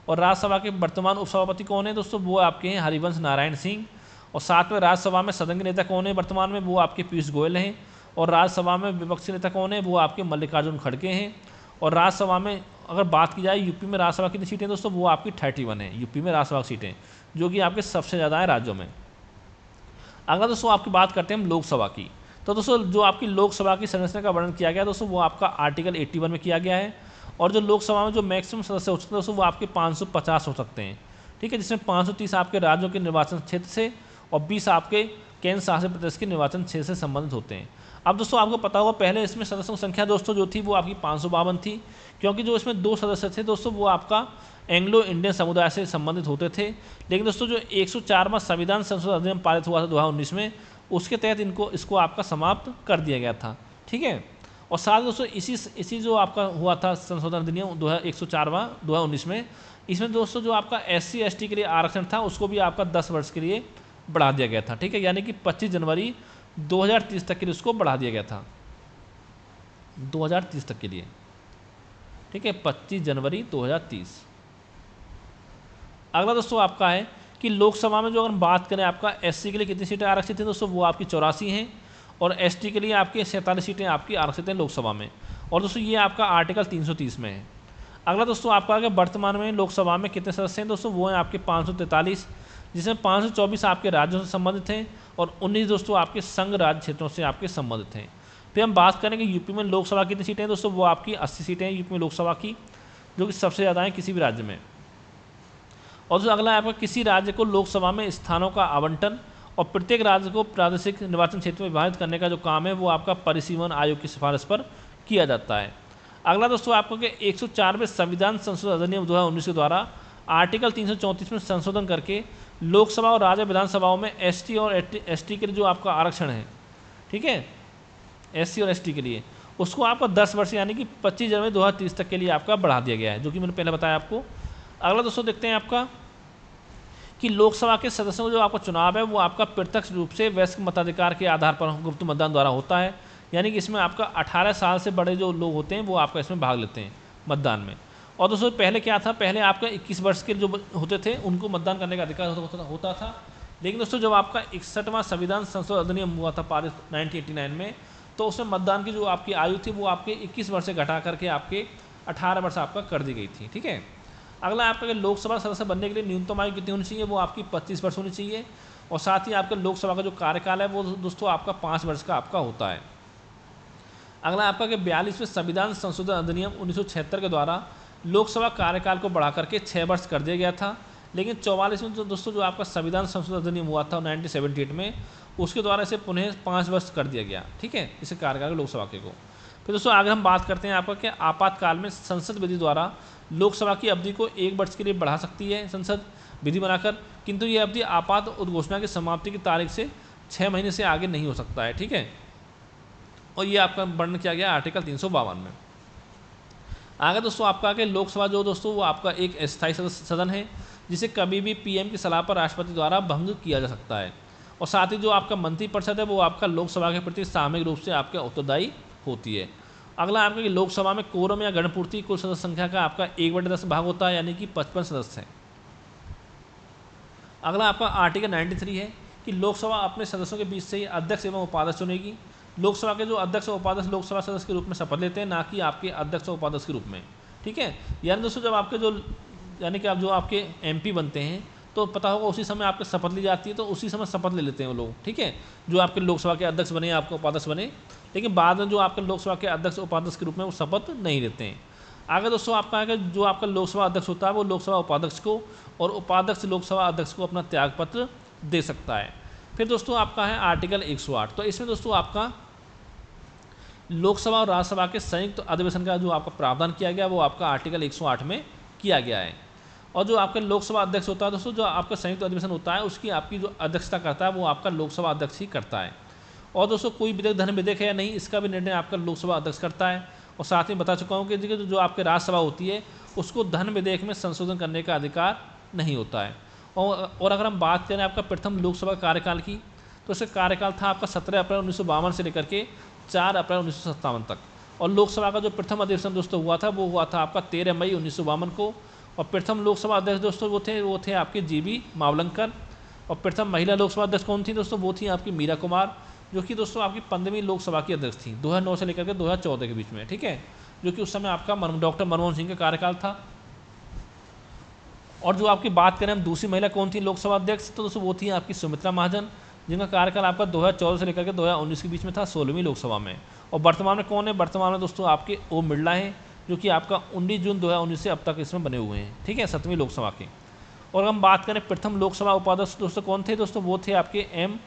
और राज्यसभा के वर्तमान उपसभापति कौन है दोस्तों, वो आपके हैं हरिवंश नारायण सिंह। और साथ में राज्यसभा में सदन के नेता कौन है वर्तमान में, वो आपके पीयूष गोयल हैं। और राज्यसभा में विपक्षी नेता कौन है, वो आपके मल्लिकार्जुन खड़गे हैं। और राज्यसभा में अगर बात की जाए यूपी में राज्यसभा कितनी सीटें दोस्तों, वो आपकी 31 है यूपी में राज्यसभा सीटें, जो कि आपके सबसे ज़्यादा है राज्यों में। अगला दोस्तों आपकी बात करते हैं हम लोकसभा की। तो दोस्तों जो आपकी लोकसभा की संरचना का वर्णन किया गया दोस्तों वो आपका आर्टिकल 81 में किया गया है। और जो लोकसभा में जो मैक्सिमम सदस्य हो सकते हैं दोस्तों वो आपके 550 हो सकते हैं, ठीक है, जिसमें 530 आपके राज्यों के निर्वाचन क्षेत्र से और 20 आपके केंद्र शासित प्रदेश के निर्वाचन क्षेत्र से संबंधित होते हैं। अब दोस्तों आपको पता होगा पहले इसमें सदस्यों की संख्या दोस्तों जो थी वो आपकी 552 थी, क्योंकि जो इसमें 2 सदस्य थे दोस्तों वो आपका एंग्लो इंडियन समुदाय से संबंधित होते थे। लेकिन दोस्तों जो 104वां संविधान संशोधन अधिनियम पारित हुआ था 2019 में, उसके तहत इसको आपका समाप्त कर दिया गया था, ठीक है। और साथ दोस्तों इसी जो आपका हुआ था संशोधन अधिनियम 104वां 2019 में, इसमें दोस्तों जो आपका SC ST के लिए आरक्षण था उसको भी आपका 10 वर्ष के लिए बढ़ा दिया गया था, ठीक है, यानी कि 25 जनवरी 2030 तक के लिए उसको बढ़ा दिया गया था, 2030 तक के लिए, ठीक है, 25 जनवरी 2030। अगला दोस्तों आपका है कि लोकसभा में जो अगर हम बात करें आपका SC के लिए कितनी सीटें आरक्षित हैं दोस्तों वो आपकी 84 हैं, और ST के लिए आपकी 47 सीटें आपकी आरक्षित हैं लोकसभा में। और दोस्तों ये आपका आर्टिकल 330 में है। अगला दोस्तों आपका अगर वर्तमान में लोकसभा में कितने सदस्य हैं दोस्तों वो हैं आपके 543, जिसमें 524 आपके राज्यों से संबंधित हैं और 19 दोस्तों आपके संघ राज्य क्षेत्रों से आपके संबंधित हैं। फिर हम बात करेंगे यूपी में लोकसभा कितनी सीटें हैं दोस्तों वो आपकी 80 सीटें हैं यूपी में लोकसभा की, जो कि सबसे ज़्यादा हैं किसी भी राज्य में। और जो अगला है आपका किसी राज्य को लोकसभा में स्थानों का आवंटन और प्रत्येक राज्य को प्रादेशिक निर्वाचन क्षेत्र में विभाजित करने का जो काम है वो आपका परिसीमन आयोग की सिफारिश पर किया जाता है। अगला दोस्तों आपको कि 104वें संविधान संशोधन अधिनियम 2019 के द्वारा आर्टिकल 334 में संशोधन करके लोकसभा और राज्य विधानसभाओं में ST और ST के लिए जो आपका आरक्षण है, ठीक है, SC और ST के लिए उसको आपका 10 वर्ष यानी कि 25 जनवरी 2030 तक के लिए आपका बढ़ा दिया गया है, जो कि मैंने पहले बताया आपको। अगला दोस्तों देखते हैं आपका कि लोकसभा के सदस्यों का जो आपका चुनाव है वो आपका प्रत्यक्ष रूप से वयस्क मताधिकार के आधार पर गुप्त मतदान द्वारा होता है, यानी कि इसमें आपका 18 साल से बड़े जो लोग होते हैं वो आपका इसमें भाग लेते हैं मतदान में। और दोस्तों पहले क्या था, पहले आपका 21 वर्ष के जो होते थे उनको मतदान करने का अधिकार होता था। लेकिन दोस्तों जब आपका 61वां संविधान संशोधन अधिनियम हुआ था पारित 1989 में, तो उसमें मतदान की जो आपकी आयु थी वो आपके 21 वर्ष से घटा करके आपके 18 वर्ष आपका कर दी गई थी, ठीक है। अगला आपका लोकसभा सदस्य बनने के लिए न्यूनतम आयु कितनी होनी चाहिए वो आपकी 25 वर्ष होनी चाहिए, और साथ ही आपके लोकसभा का जो कार्यकाल है वो दोस्तों आपका 5 वर्ष का आपका होता है। अगला आपका कि 42वें संविधान संशोधन अधिनियम 1976 के द्वारा लोकसभा कार्यकाल को बढ़ा करके 6 वर्ष कर दिया गया था। लेकिन 44वें जो दोस्तों जो आपका संविधान संशोधन अधिनियम हुआ था 1978 में, उसके द्वारा इसे पुनः 5 वर्ष कर दिया गया, ठीक है, इसे कार्यकाल लोकसभा के को। फिर दोस्तों आगे हम बात करते हैं आपका कि आपातकाल में संसद विधि द्वारा लोकसभा की अवधि को 1 वर्ष के लिए बढ़ा सकती है संसद विधि बनाकर, किंतु यह अवधि आपात उद्घोषणा की समाप्ति की तारीख से 6 महीने से आगे नहीं हो सकता है, ठीक है। और ये आपका वर्णन किया गया आर्टिकल 352 में। आगे दोस्तों आपका कि लोकसभा जो दोस्तों वो आपका एक अस्थायी सदन है जिसे कभी भी PM की सलाह पर राष्ट्रपति द्वारा भंग किया जा सकता है। और साथ ही जो आपका मंत्रिपरिषद है वो आपका लोकसभा के प्रति सामूहिक रूप से आपका उत्तरदायी होती है। अगला आपका कि लोकसभा में कोरम या गणपूर्ति कुल सदस्य संख्या का आपका 1/10 भाग होता है, यानी कि 55 सदस्य हैं। अगला आपका आर्टिकल 93 है कि लोकसभा अपने सदस्यों के बीच से ही अध्यक्ष एवं उपाध्यक्ष चुनेगी। लोकसभा के जो अध्यक्ष और उपाध्यक्ष लोकसभा सदस्य के रूप में शपथ लेते हैं, ना कि आपके अध्यक्ष और उपाध्यक्ष के रूप में, ठीक है। यानी दोस्तों जब आपके जो यानी कि आप जो आपके MP बनते हैं तो पता होगा उसी समय आपकी शपथ ली जाती है, तो उसी समय शपथ ले लेते हैं वो लोग, ठीक है, जो आपके लोकसभा के अध्यक्ष बने आपके उपाध्यक्ष बने। लेकिन बाद में जो आपके लोकसभा के अध्यक्ष उपाध्यक्ष के रूप में वो शपथ नहीं लेते हैं। आगे दोस्तों आपका है जो आपका लोकसभा अध्यक्ष होता है वो लोकसभा उपाध्यक्ष को और उपाध्यक्ष लोकसभा अध्यक्ष को अपना त्यागपत्र दे सकता है। फिर दोस्तों आपका है आर्टिकल 108। तो इसमें दोस्तों आपका लोकसभा और राज्यसभा के संयुक्त अधिवेशन का जो आपका प्रावधान किया गया वो आपका आर्टिकल 108 में किया गया है। और जो आपका लोकसभा अध्यक्ष होता है दोस्तों, जो आपका संयुक्त अधिवेशन होता है उसकी आपकी जो अध्यक्षता करता है वो आपका लोकसभा अध्यक्ष ही करता है। और दोस्तों कोई विधेयक धन विधेयक है या नहीं इसका भी निर्णय आपका लोकसभा अध्यक्ष करता है। और साथ ही बता चुका हूँ कि जो आपके राज्यसभा होती है उसको धन विधेयक में संशोधन करने का अधिकार नहीं होता है। और अगर हम बात करें आपका प्रथम लोकसभा कार्यकाल की, तो उसका कार्यकाल था आपका 17 अप्रैल 1952 से लेकर के 4 अप्रैल 1957 तक। और लोकसभा का जो प्रथम अधिवेशन दोस्तों हुआ था वो हुआ था आपका 13 मई 1952 को। और प्रथम लोकसभा अध्यक्ष दोस्तों वो थे आपके GB मावलंकर। और प्रथम महिला लोकसभा अध्यक्ष कौन थी दोस्तों, वो थी आपकी मीरा कुमार, जो कि दोस्तों आपकी 15वीं लोकसभा की अध्यक्ष थी 2009 से लेकर के 2014 के बीच में, ठीक है, जो कि उस समय आपका डॉक्टर मनमोहन सिंह का कार्यकाल था। और जो आपकी बात करें हम दूसरी महिला कौन थी लोकसभा अध्यक्ष, तो दोस्तों वो थी आपकी सुमित्रा महाजन, जिनका कार्यकाल आपका 2014 से लेकर के 2019 के बीच में था 16वीं लोकसभा में। और वर्तमान में कौन है? वर्तमान में दोस्तों आपके ओम बिरला हैं, जो कि आपका 19 जून 2019 से अब तक इसमें बने हुए हैं, ठीक है, 7वीं लोकसभा के। और हम बात करें प्रथम लोकसभा उपाध्यक्ष दोस्तों कौन थे दोस्तों? वो थे आपके एम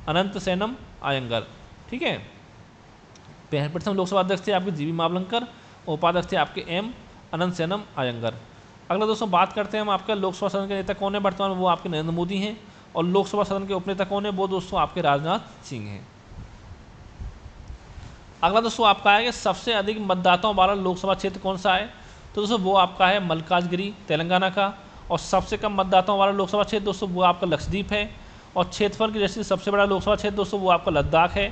अनंत सेनम अयंगर, ठीक है। प्रथम लोकसभा अध्यक्ष थे आपके जीवी मावलंकर, उपाध्यक्ष थे आपके एम अनंत सेनम अयंगर। अगला दोस्तों बात करते हैं हम आपका लोकसभा सदन के नेता कौन है वर्तमान में? वो आपके नरेंद्र मोदी हैं। और लोकसभा सदन के उपनेता कौन है? वो दोस्तों आपके राजनाथ सिंह हैं। अगला दोस्तों आपका है कि सबसे अधिक मतदाताओं वाला लोकसभा क्षेत्र कौन सा है? तो दोस्तों वो आपका है मल्काजगिरी तेलंगाना का। और सबसे कम मतदाताओं वाला लोकसभा क्षेत्र दोस्तों वो आपका लक्षद्वीप है। और क्षेत्रफल की दृष्टि से सबसे बड़ा लोकसभा क्षेत्र दोस्तों वो आपका लद्दाख है।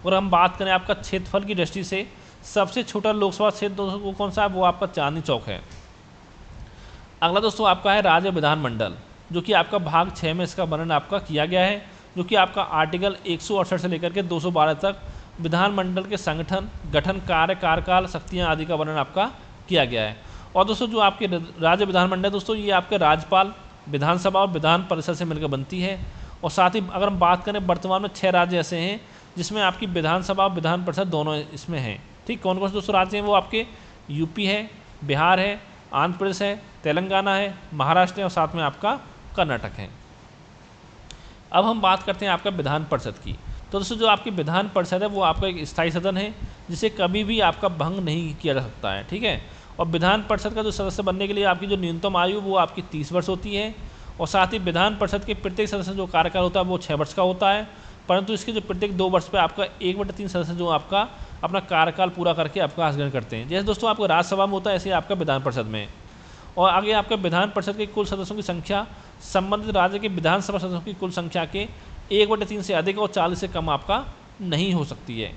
और हम बात करें आपका क्षेत्रफल की दृष्टि से सबसे छोटा लोकसभा क्षेत्र दोस्तों वो कौन सा है? वो आपका चांदनी चौक है। अगला दोस्तों आपका है राज्य विधानमंडल, जो कि आपका भाग 6 में इसका वर्णन आपका किया गया है, जो कि आपका आर्टिकल 168 से लेकर के 212 तक विधानमंडल के संगठन, गठन, कार्य, कार्यकाल, शक्तियाँ आदि का वर्णन आपका किया गया है। और दोस्तों जो आपके राज्य विधानमंडल दोस्तों ये आपके राज्यपाल, विधानसभा और विधान परिषद से मिलकर बनती है। और साथ ही अगर हम बात करें वर्तमान में 6 राज्य ऐसे हैं जिसमें आपकी विधानसभा और विधान परिषद दोनों इसमें हैं, ठीक। कौन कौन से दोस्तों राज्य हैं? वो आपके यूपी है, बिहार है, आंध्र प्रदेश है, तेलंगाना है, महाराष्ट्र है और साथ में आपका कर्नाटक है। अब हम बात करते हैं आपका विधान परिषद की। तो दोस्तों जो आपकी विधान परिषद है वो आपका एक स्थायी सदन है जिसे कभी भी आपका भंग नहीं किया जा सकता है, ठीक है। और विधान परिषद का जो सदस्य बनने के लिए आपकी जो न्यूनतम आयु वो आपकी 30 वर्ष होती है। और साथ ही विधान परिषद के प्रत्येक सदस्य जो कार्यकाल होता है वो 6 वर्ष का होता है, परंतु इसके जो प्रत्येक 2 वर्ष पे आपका 1/3 सदस्य जो आपका अपना कार्यकाल पूरा करके आपका हस्तांतरण करते हैं। जैसे दोस्तों आपको राज्यसभा में होता है ऐसे आपका विधान परिषद में। और आगे आपका विधान परिषद के कुल सदस्यों की संख्या संबंधित राज्य के विधानसभा सदस्यों की कुल संख्या के 1/3 से अधिक और 40 से कम आपका नहीं हो सकती है।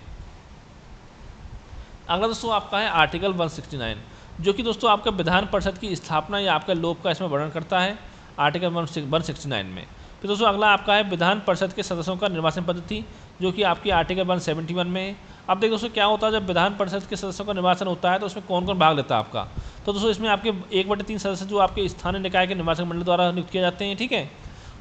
अगला दोस्तों आपका है आर्टिकल 169, जो कि दोस्तों आपका विधान परिषद की स्थापना या आपका लोप का इसमें वर्णन करता है आर्टिकल 169 में। फिर दोस्तों अगला आपका है विधान परिषद के सदस्यों का निर्वाचन पद्धति, जो कि आपकी आर्टिकल 171 में है। अब देखिए दोस्तों क्या होता है जब विधान परिषद के सदस्यों का निर्वाचन होता है तो उसमें कौन कौन भाग लेता है आपका? तो दोस्तों इसमें आपके 1/3 सदस्य जो आपके स्थानीय निकाय के निर्वाचन मंडल द्वारा नियुक्त किए जाते हैं, ठीक है।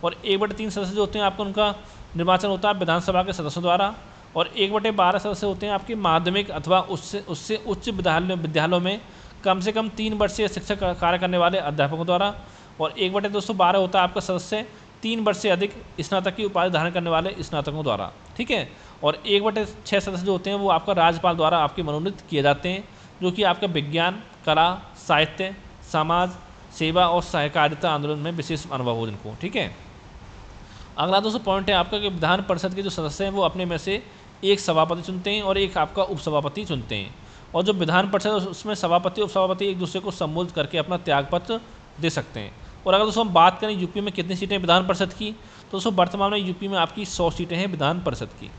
और 1/3 सदस्य जो होते हैं आपको उनका निर्वाचन होता है विधानसभा के सदस्यों द्वारा। और 1/12 सदस्य होते हैं आपके माध्यमिक अथवा उससे उच्च विद्यालयों में कम से कम 3 वर्षीय शिक्षक कार्य करने वाले अध्यापकों द्वारा। और 1/212 होता है आपका सदस्य 3 वर्ष से अधिक स्नातक की उपाधि धारण करने वाले स्नातकों द्वारा, ठीक है। और 1/6 सदस्य जो होते हैं वो आपका राज्यपाल द्वारा आपके मनोनीत किए जाते हैं, जो कि आपका विज्ञान, कला, साहित्य, समाज सेवा और सहकारिता आंदोलन में विशेष अनुभव हो जिनको, ठीक है। अगला दोस्तों पॉइंट है आपका कि विधान परिषद के जो सदस्य हैं वो अपने में से एक सभापति चुनते हैं और एक आपका उपसभापति चुनते हैं। और जो विधान परिषद उसमें सभापति उपसभापति एक दूसरे को संबोधित करके अपना त्यागपत्र दे सकते हैं। और अगर दोस्तों हम बात करें यूपी में कितनी सीटें विधान परिषद की, तो दोस्तों वर्तमान में यूपी में आपकी 100 सीटें हैं विधान परिषद की।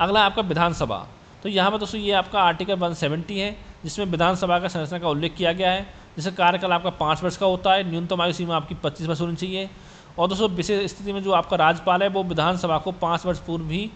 अगला आपका विधानसभा, तो यहाँ पर दोस्तों ये आपका आर्टिकल 170 है जिसमें विधानसभा का संरचना का उल्लेख किया गया है, जिसका कार्यकाल आपका 5 वर्ष का होता है, न्यूनतम आयु सीमा आपकी 25 वर्ष होनी चाहिए। और दोस्तों विशेष स्थिति में जो आपका राज्यपाल है वो विधानसभा को 5 वर्ष पूर्व भी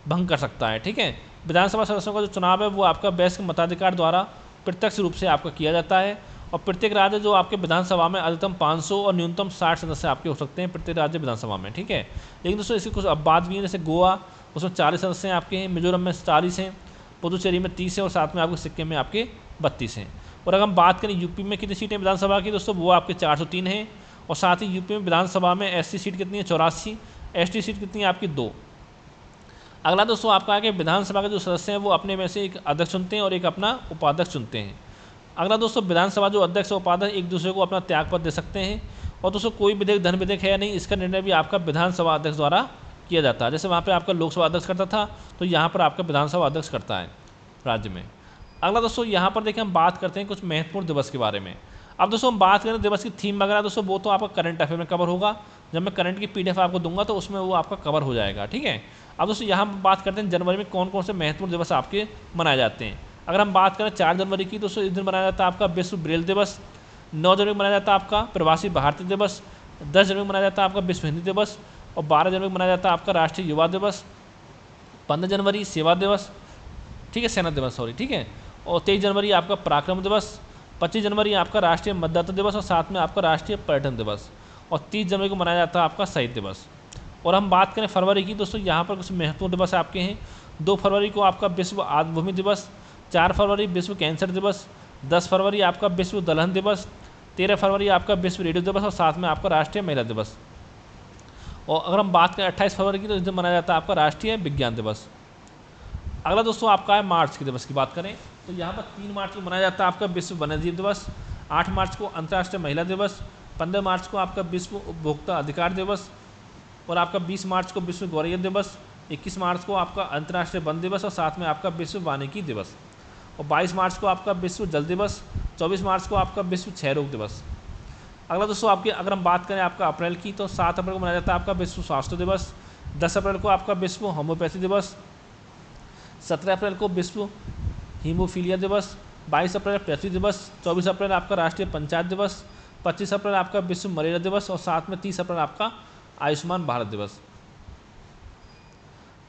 भंग कर सकता है, ठीक है। विधानसभा सदस्यों का जो चुनाव है वो आपका वयस्क मताधिकार द्वारा प्रत्यक्ष रूप से आपका किया जाता है। और प्रत्येक राज्य जो आपके विधानसभा में अधिकतम 500 और न्यूनतम 60 सदस्य आपके हो सकते हैं प्रत्येक राज्य विधानसभा में, ठीक है। लेकिन दोस्तों इसके कुछ अपवाद भी हैं, जैसे गोवा उसमें 40 सदस्य हैं आपके हैं, मिजोरम में 40 हैं, पुदुचेरी में 30 है और साथ में आपके सिक्किम में आपके 32 हैं। और अगर हम बात करें यूपी में कितनी सीटें विधानसभा की दोस्तों वो आपके 403 हैं। और साथ ही यूपी में विधानसभा में एससी सीट कितनी है 84, एसटी सीट कितनी है आपकी 2। अगला दोस्तों आपका है कि विधानसभा के जो सदस्य हैं वो अपने में से एक अध्यक्ष चुनते हैं और एक अपना उपाध्यक्ष चुनते हैं। अगला दोस्तों विधानसभा जो अध्यक्ष और उपाध्यक्ष एक दूसरे को अपना त्यागपत्र दे सकते हैं। और दोस्तों कोई विधेयक धन विधेयक है या नहीं इसका निर्णय भी आपका विधानसभा अध्यक्ष द्वारा किया जाता है। जैसे वहाँ पे आपका लोकसभा अध्यक्ष करता था तो यहाँ पर आपका विधानसभा अध्यक्ष करता है राज्य में। अगला दोस्तों यहाँ पर देखिए हम बात करते हैं कुछ महत्वपूर्ण दिवस के बारे में। अब दोस्तों हम बात करें दिवस की थीम वगैरह दोस्तों वो तो आपका करंट अफेयर में कवर होगा, जब मैं करंट की PDF आपको दूंगा तो उसमें वो आपका कवर हो जाएगा, ठीक है। अब दोस्तों यहाँ बात करते हैं जनवरी में कौन कौन से महत्वपूर्ण दिवस आपके मनाए जाते हैं। अगर हम बात करें 4 जनवरी की दोस्तों इस दिन मनाया जाता है आपका विश्व ब्रेल दिवस। 9 जनवरी को मनाया जाता है आपका प्रवासी भारतीय दिवस। 10 जनवरी को मनाया जाता है आपका विश्व हिंदी दिवस। और 12 जनवरी को मनाया जाता है आपका राष्ट्रीय युवा दिवस। 15 जनवरी सेवा दिवस, ठीक है, सेना दिवस सॉरी, ठीक है। और 23 जनवरी आपका पराक्रम दिवस। 25 जनवरी आपका राष्ट्रीय मतदाता दिवस और साथ में आपका राष्ट्रीय पर्यटन दिवस। और 30 जनवरी को मनाया जाता है आपका शहीद दिवस। और हम बात करें फरवरी की दोस्तों, यहाँ पर कुछ महत्वपूर्ण दिवस आपके हैं। 2 फरवरी को आपका विश्व आत्म भूमि दिवस, 4 फरवरी विश्व कैंसर दिवस, 10 फरवरी आपका विश्व दलहन दिवस, 13 फरवरी आपका विश्व रेडियो दिवस और साथ में आपका राष्ट्रीय महिला दिवस। और अगर हम बात करें 28 फरवरी की, तो इस दिन मनाया जाता है आपका राष्ट्रीय विज्ञान दिवस। अगला दोस्तों आपका है मार्च के दिवस की बात करें, तो यहाँ पर 3 मार्च को मनाया जाता है आपका विश्व वन्यजीव दिवस, 8 मार्च को अंतर्राष्ट्रीय महिला दिवस, 15 मार्च को आपका विश्व उपभोक्ता अधिकार दिवस और आपका 20 मार्च को विश्व गौरैया दिवस, 21 मार्च को आपका अंतर्राष्ट्रीय वन दिवस और साथ में आपका विश्व वानिकी दिवस, और 22 मार्च को आपका विश्व जल दिवस, 24 मार्च को आपका विश्व क्षय रोग दिवस। अगला दोस्तों आपकी अगर हम बात करें आपका अप्रैल की, तो 7 अप्रैल को मनाया जाता है आपका विश्व स्वास्थ्य दिवस, 10 अप्रैल को आपका विश्व होम्योपैथी दिवस, 17 अप्रैल को विश्व हीमोफीलिया दिवस, 22 अप्रैल पृथ्वी दिवस, 24 अप्रैल आपका राष्ट्रीय पंचायत दिवस, 25 अप्रैल आपका विश्व मलेरिया दिवस और साथ में 30 अप्रैल आपका आयुष्मान भारत दिवस।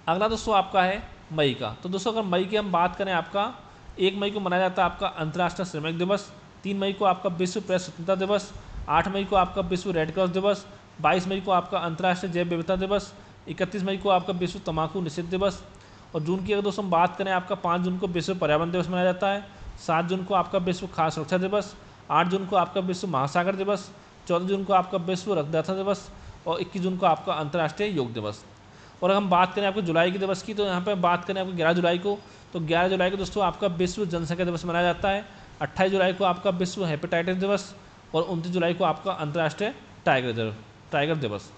अगला दोस्तों आपका है मई का, तो दोस्तों अगर मई की हम बात करें आपका 1 मई को मनाया जाता है आपका अंतर्राष्ट्रीय श्रमिक दिवस, 3 मई को आपका विश्व प्रेस स्वतंत्रता दिवस, 8 मई को आपका विश्व रेड क्रॉस दिवस, 22 मई को आपका अंतर्राष्ट्रीय जैव विविधता दिवस, 31 मई को आपका विश्व तंबाकू निषेध दिवस, और जून की अगर दोस्तों हम बात करें आपका 5 जून को विश्व पर्यावरण दिवस मनाया जाता है, 7 जून को आपका विश्व खाद्य सुरक्षा दिवस, 8 जून को आपका विश्व महासागर दिवस, 14 जून को आपका विश्व रक्तदाता दिवस और 21 जून को आपका अंतर्राष्ट्रीय योग दिवस। और अगर हम बात करें आपको जुलाई के दिवस की, तो यहाँ पर बात करें आपको 11 जुलाई को, तो 11 जुलाई को दोस्तों आपका विश्व जनसंख्या दिवस मनाया जाता है, 28 जुलाई को आपका विश्व हेपेटाइटिस दिवस और 29 जुलाई को आपका अंतर्राष्ट्रीय टाइगर दिवस।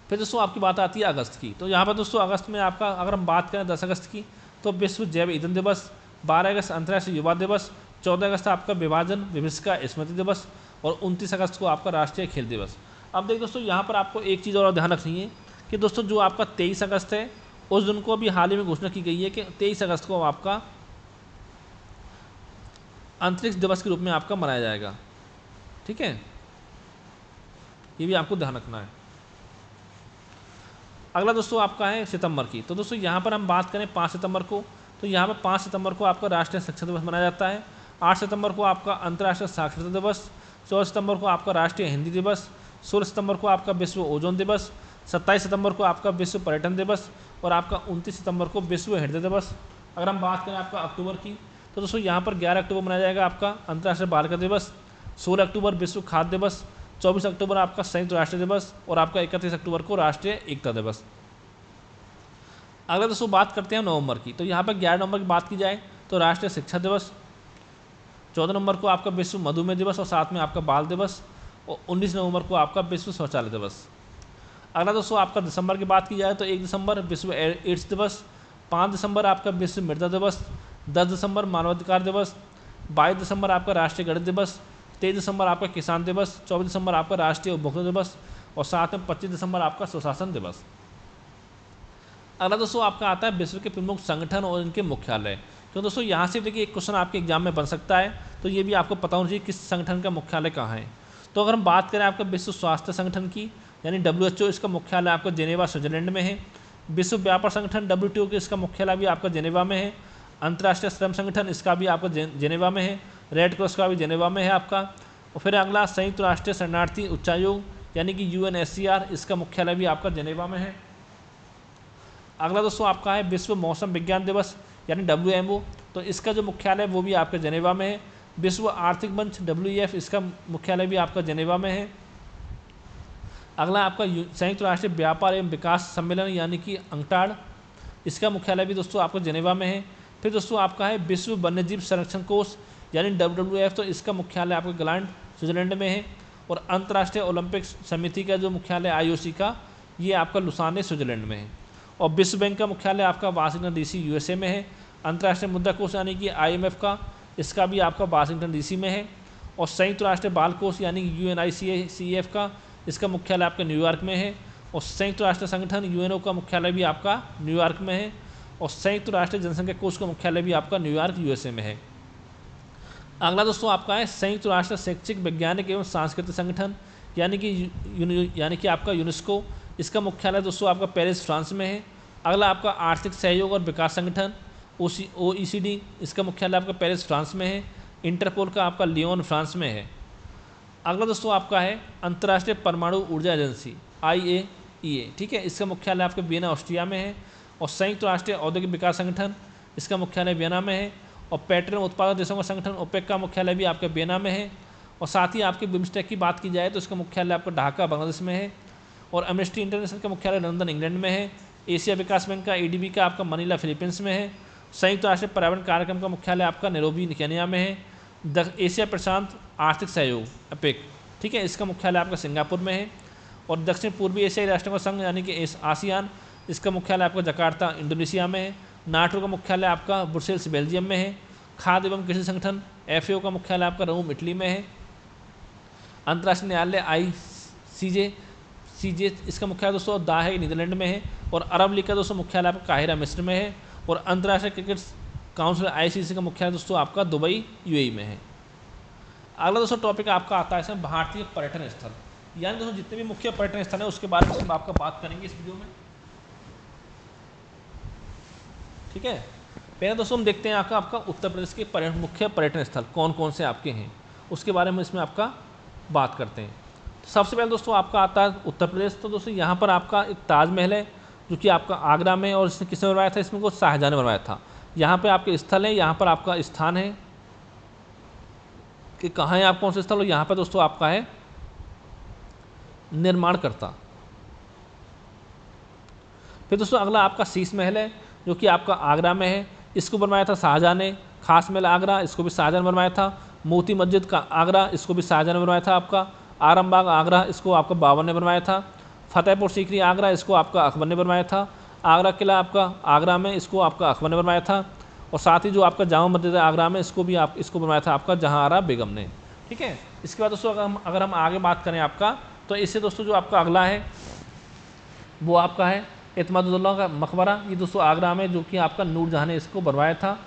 फिर दोस्तों आपकी बात आती है अगस्त की, तो यहाँ पर दोस्तों अगस्त में आपका अगर हम बात करें 10 अगस्त की, तो विश्व जैव ईंधन दिवस, 12 अगस्त अंतर्राष्ट्रीय युवा दिवस, 14 अगस्त आपका विभाजन विभीषिका स्मृति दिवस और 29 अगस्त को आपका राष्ट्रीय खेल दिवस। अब देखिए दोस्तों यहाँ पर आपको एक चीज़ और ध्यान रखनी है कि दोस्तों जो आपका 23 अगस्त है उस दिन को अभी हाल ही में घोषणा की गई है कि 23 अगस्त को आपका अंतरिक्ष दिवस के रूप में आपका मनाया जाएगा। ठीक है, ये भी आपको ध्यान रखना है। अगला दोस्तों आपका है सितंबर की, तो दोस्तों यहाँ पर हम बात करें 5 सितंबर को, तो यहाँ पर 5 सितंबर को आपका राष्ट्रीय शिक्षा दिवस मनाया जाता है, 8 सितंबर को आपका अंतर्राष्ट्रीय साक्षरता दिवस, 14 सितंबर को आपका राष्ट्रीय हिंदी दिवस, 16 सितंबर को आपका विश्व ओजोन दिवस, 27 सितंबर को आपका विश्व पर्यटन दिवस और आपका 29 सितंबर को विश्व हृदय दिवस। अगर हम बात करें आपका अक्टूबर की, तो दोस्तों यहाँ पर 11 अक्टूबर मनाया जाएगा आपका अंतर्राष्ट्रीय बालिका दिवस, 16 अक्टूबर विश्व खाद्य दिवस, 24 अक्टूबर आपका संयुक्त राष्ट्र दिवस और आपका 31 अक्टूबर को राष्ट्रीय एकता दिवस। अगला दोस्तों बात करते हैं नवंबर की, तो यहाँ पर 11 नवंबर की बात की जाए तो राष्ट्रीय शिक्षा दिवस, 14 नवंबर को आपका विश्व मधुमेह दिवस और साथ में आपका बाल दिवस और 19 नवंबर को आपका विश्व शौचालय दिवस। अगला दोस्तों आपका दिसंबर की बात की जाए तो 1 दिसंबर विश्व एड्स दिवस, 5 दिसंबर आपका विश्व मृदा दिवस, 10 दिसंबर मानवाधिकार दिवस, 22 दिसंबर आपका राष्ट्रीय गणित दिवस, 23 दिसंबर आपका किसान दिवस, 24 दिसंबर आपका राष्ट्रीय उपभोक्ता दिवस और साथ में 25 दिसंबर आपका सुशासन दिवस। अगला दोस्तों आपका आता है विश्व के प्रमुख संगठन और इनके मुख्यालय। तो दोस्तों यहाँ से देखिए एक क्वेश्चन आपके एग्जाम में बन सकता है, तो ये भी आपको पता होना चाहिए किस संगठन का मुख्यालय कहाँ है। तो अगर हम बात करें आपका विश्व स्वास्थ्य संगठन की यानी WHO, इसका मुख्यालय आपका जेनेवा स्विट्जरलैंड में है। विश्व व्यापार संगठन WTO के इसका मुख्यालय भी आपका जेनेवा में है। अंतर्राष्ट्रीय श्रम संगठन इसका भी आपका जेनेवा में है। रेड क्रॉस का भी जेनेवा में है आपका। और फिर अगला संयुक्त राष्ट्रीय शरणार्थी उच्चायोग यानी कि UNHCR, इसका मुख्यालय भी आपका जेनेवा में है। अगला दोस्तों आपका है विश्व मौसम विज्ञान दिवस यानी WMO, तो इसका जो मुख्यालय है वो भी आपका जेनेवा में है। विश्व आर्थिक मंच WEF, इसका मुख्यालय भी आपका जेनेवा में है। अगला आपका संयुक्त राष्ट्रीय व्यापार एवं विकास सम्मेलन यानी कि अंकटाड, इसका मुख्यालय भी दोस्तों आपका जेनेवा में है। फिर दोस्तों आपका है विश्व वन्यजीव संरक्षण कोष यानी WWF, तो इसका मुख्यालय आपका ग्लांड स्विट्जरलैंड में है। और अंतर्राष्ट्रीय ओलंपिक समिति का जो मुख्यालय IOC का, ये आपका लुसाने स्विट्जरलैंड में है। और विश्व बैंक का मुख्यालय आपका वाशिंगटन DC USA में है। अंतर्राष्ट्रीय मुद्रा कोष यानी कि IMF का, इसका भी आपका वाशिंगटन DC में है। और संयुक्त राष्ट्रीय बाल कोष यानी UNICEF का, इसका मुख्यालय आपका न्यूयॉर्क में है। और संयुक्त राष्ट्र संगठन UNO का मुख्यालय भी आपका न्यूयॉर्क में है। और संयुक्त राष्ट्रीय जनसंख्या कोष का मुख्यालय भी आपका न्यूयॉर्क USA में है। अगला दोस्तों आपका है संयुक्त राष्ट्र शैक्षिक वैज्ञानिक एवं सांस्कृतिक संगठन यानी कि आपका यूनेस्को, इसका मुख्यालय दोस्तों आपका पेरिस फ्रांस में है। अगला आपका आर्थिक सहयोग और विकास संगठन OECD, इसका मुख्यालय आपका पेरिस फ्रांस में है। इंटरपोल का आपका लियोन फ्रांस में है। अगला दोस्तों आपका है अंतर्राष्ट्रीय परमाणु ऊर्जा एजेंसी ठीक है। इसका मुख्यालय आपके वियना ऑस्ट्रिया में है। और संयुक्त राष्ट्रीय औद्योगिक विकास संगठन, इसका मुख्यालय वियना में है। और पेट्रोलियम उत्पादक देशों का संगठन ओपेक का मुख्यालय भी आपके वियना में है। और साथ ही आपके बिम्स्टेक की बात की जाए तो इसका मुख्यालय आपका ढाका बांग्लादेश में है। और एमनेस्टी इंटरनेशनल का मुख्यालय लंदन इंग्लैंड में है। एशिया विकास बैंक का एडीबी का आपका मनीला फिलीपींस में है। संयुक्त राष्ट्र पर्यावरण कार्यक्रम का मुख्यालय आपका नैरोबी केन्या में है। एशिया प्रशांत आर्थिक सहयोग अपेक, ठीक है, इसका मुख्यालय आपका सिंगापुर में है। और दक्षिण पूर्वी एशियाई राष्ट्रों का संघ यानी कि आसियान, इसका मुख्यालय आपका जकार्ता इंडोनेशिया में है। नाटो का मुख्यालय आपका ब्रुसेल्स बेल्जियम में है। खाद्य एवं कृषि संगठन FAO का मुख्यालय आपका रोम इटली में है। अंतर्राष्ट्रीय न्यायालय ICJ इसका मुख्यालय दोस्तों दा है नीदरलैंड में है। और अरब लीग का दोस्तों मुख्यालय आपका काहिरा मिस्र में है। और अंतर्राष्ट्रीय क्रिकेट काउंसिल ICC का मुख्यालय दोस्तों आपका दुबई UAE में है। अगला दोस्तों टॉपिक आपका आता है इसमें भारतीय पर्यटन स्थल, यानी दोस्तों जितने भी मुख्य पर्यटन स्थल है उसके बारे में हम आपका बात करेंगे इस वीडियो में, ठीक है। पहले दोस्तों हम देखते हैं आपका उत्तर प्रदेश के मुख्य पर्यटन स्थल कौन कौन से आपके हैं, उसके बारे में इसमें आपका बात करते हैं। तो सबसे पहले दोस्तों आपका आता है उत्तर प्रदेश। तो दोस्तों यहाँ पर आपका एक ताजमहल है जो कि आपका आगरा में, और इसने किसने बनवाया था, इसमें को शाहजहां ने बनवाया था। यहाँ पे आपके स्थल है, यहाँ पर आपका स्थान है कि कहाँ है आप कौन से स्थल, और यहाँ पर दोस्तों आपका है निर्माणकर्ता। फिर दोस्तों अगला आपका शीश महल है जो कि आपका आगरा में है, इसको बनवाया था शाहजहां ने। खास महल आगरा, इसको भी शाहजहां ने बनवाया था। मोती मस्जिद का आगरा, इसको भी शाहजहां ने बनवाया था आपका। आरामबाग आगरा, इसको आपका बाबर ने बनवाया था। फतेहपुर सीकरी आगरा, इसको आपका अकबर ने बनवाया था। आगरा किला आपका आगरा में, इसको आपका अकबर ने बनवाया था। और साथ ही जो आपका जामा मस्जिद आगरा में, इसको बनवाया था आपका जहांआरा बेगम ने, ठीक है। इसके बाद दोस्तों अगर हम आगे बात करें आपका, तो इससे दोस्तों जो आपका अगला है वो आपका है एतमादुद्दौला का मकबरा। ये दोस्तों आगरा में, जो कि आपका नूरजहां ने इसको बनवाया था।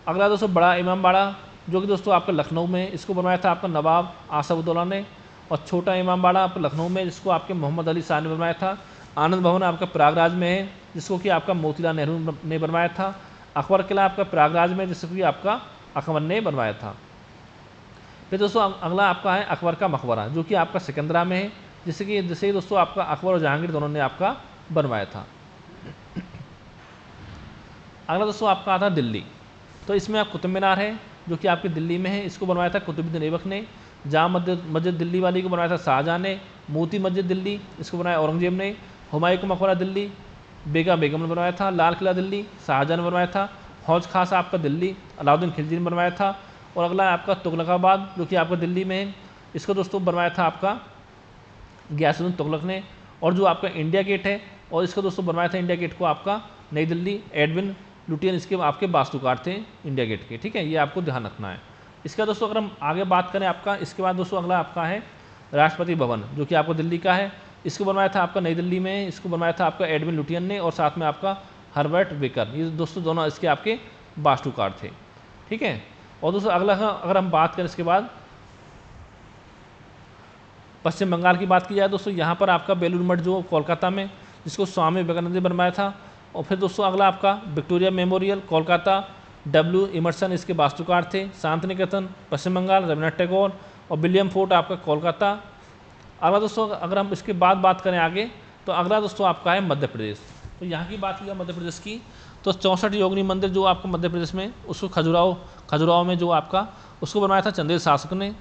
अगला दोस्तों बड़ा इमामबाड़ा जो कि दोस्तों आपका लखनऊ में, इसको बनवाया था आपका नवाब आसफउद्दौला ने। और छोटा इमामबाड़ा आपका लखनऊ में, जिसको आपके मोहम्मद अली शाह ने बनवाया था। आनंद भवन आपका प्रयागराज में है, जिसको कि आपका मोतीलाल नेहरू ने बनवाया था। अकबर किला आपका प्रयागराज में, जिसको कि आपका अकबर ने बनवाया था। फिर दोस्तों अगला आपका है अकबर का मकबरा जो कि आपका सिकंदरा में है, जिसे दोस्तों आपका अकबर और जहांगीर दोनों ने आपका बनवाया था। अगला दोस्तों आपका आता है दिल्ली। तो इसमें आप कुतुब मीनार है जो कि आपके दिल्ली में है, इसको बनवाया था कुतुबुद्दीन ऐबक ने। जामा मस्जिद दिल्ली वाली को बनवाया था शाहजहां ने। मोती मस्जिद दिल्ली, इसको बनाया औरंगजेब ने। हुमायूं का मकबरा दिल्ली, बेगम ने बनवाया था। लाल किला दिल्ली, शाहजहां ने बनवाया था। हौज खास आपका दिल्ली, अलाउद्दीन खिलजी ने बनवाया था। और अगला है आपका तुगलकाबाद जो कि आपका दिल्ली में है, इसको दोस्तों बनवाया था आपका गयासुद्दीन तुगलक ने। और जो आपका इंडिया गेट है, और इसको दोस्तों बनवाया था इंडिया गेट को आपका नई दिल्ली, एडविन लुटियन इसके आपके वास्तुकार थे इंडिया गेट के, ठीक है, ये आपको ध्यान रखना है। इसका दोस्तों अगर हम आगे बात करें आपका, इसके बाद दोस्तों अगला आपका है राष्ट्रपति भवन जो कि आपको दिल्ली का है, इसको बनवाया था आपका नई दिल्ली में, इसको बनवाया था आपका एडविन लुटियन ने। और साथ में आपका हर्बर्ट बेकर, ये दोस्तों दोनों इसके आपके वास्तुकार थे, ठीक है। और दोस्तों अगला अगर हम बात करें इसके बाद पश्चिम बंगाल की बात की जाए दोस्तों, यहाँ पर आपका बेलूर मठ जो कोलकाता में, जिसको स्वामी विवेकानंद ने बनवाया था। और फिर दोस्तों अगला आपका Victoria Memorial Kolkata, W Emerson इसके वास्तुकार थे। शांति निकेतन पश्चिम बंगाल, रविन्द्रनाथ टैगोर। और विलियम फोर्ट आपका कोलकाता। अगला दोस्तों अगर हम इसके बाद बात करें आगे, तो अगला दोस्तों आपका है मध्य प्रदेश। तो यहाँ की बात की जाए मध्य प्रदेश की, तो 64 योगिनी मंदिर जो आपको मध्य प्रदेश में, उसको खजुराहो में जो आपका, उसको बनवाया था चंदेल शासक ने।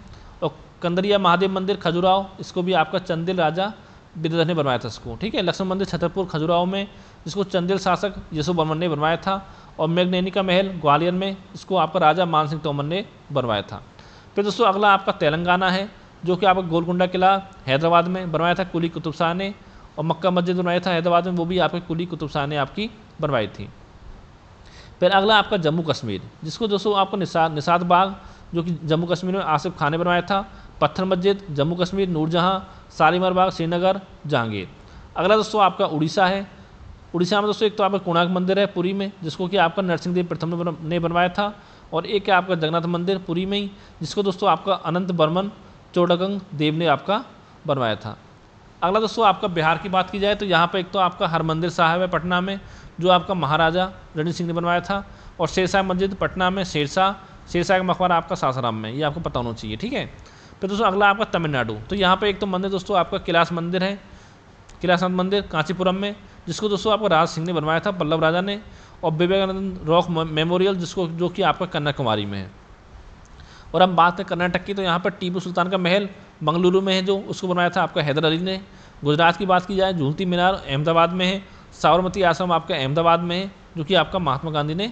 और कंदरिया महादेव मंदिर खजुराहो, इसको भी आपका चंदेल राजा विद्याधर ने बनवाया था इसको, ठीक है। लक्ष्मण मंदिर छतरपुर खजुराहो में, जिसको चंदेल शासक यशो बर्मन ने बनवाया था। और मेघनेनी का महल ग्वालियर में, इसको आपका राजा मान सिंह तोमर ने बनवाया था। फिर दोस्तों अगला आपका तेलंगाना है जो कि आपका गोलकुंडा किला हैदराबाद में बनवाया था कुली कुतुब शाह ने। और मक्का मस्जिद बनवाया था हैदराबाद में, वो भी आपके कुली कुतुब शाह ने आपकी बनवाई थी। फिर अगला आपका जम्मू कश्मीर, जिसको दोस्तों आपको निषाद बाग जो कि जम्मू कश्मीर में आसिफ खान ने बनवाया था। पत्थर मस्जिद जम्मू कश्मीर, नूरजहां, शालीमार बाग श्रीनगर, जहांगीर। अगला दोस्तों आपका उड़ीसा है। उड़ीसा में दोस्तों एक तो आपका कोणार्क मंदिर है पुरी में, जिसको कि आपका नरसिंह देव प्रथम ने बनवाया था। और एक है आपका जगन्नाथ मंदिर पुरी में ही, जिसको दोस्तों आपका अनंत बर्मन चोडगंग देव ने आपका बनवाया था। अगला दोस्तों आपका बिहार की बात की जाए तो यहाँ पर एक तो आपका हरमंदिर साहिब है पटना में, जो आपका महाराजा रणजीत सिंह ने बनवाया था। और शेरशाह मस्जिद पटना में, शेरशाह का मकबरा आपका सासाराम में, ये आपको पता होना चाहिए, ठीक है। फिर दोस्तों अगला आपका तमिलनाडु। तो यहाँ पे एक तो मंदिर दोस्तों आपका कैलाश मंदिर है, किला संत मंदिर कांचीपुरम में, जिसको दोस्तों आपका राज सिंह ने बनवाया था, पल्लव राजा ने। और विवेकानंद रॉक मेमोरियल, जिसको जो कि आपका कन्याकुमारी में है। और हम बात करें कर्नाटक की, तो यहाँ पर टीपू सुल्तान का महल बंगलुरु में है, जो उसको बनवाया था आपका हैदर अली ने। गुजरात की बात की जाए, झूलती मीनार अहमदाबाद में है। साबरमती आश्रम आपका अहमदाबाद में है, जो कि आपका महात्मा गांधी ने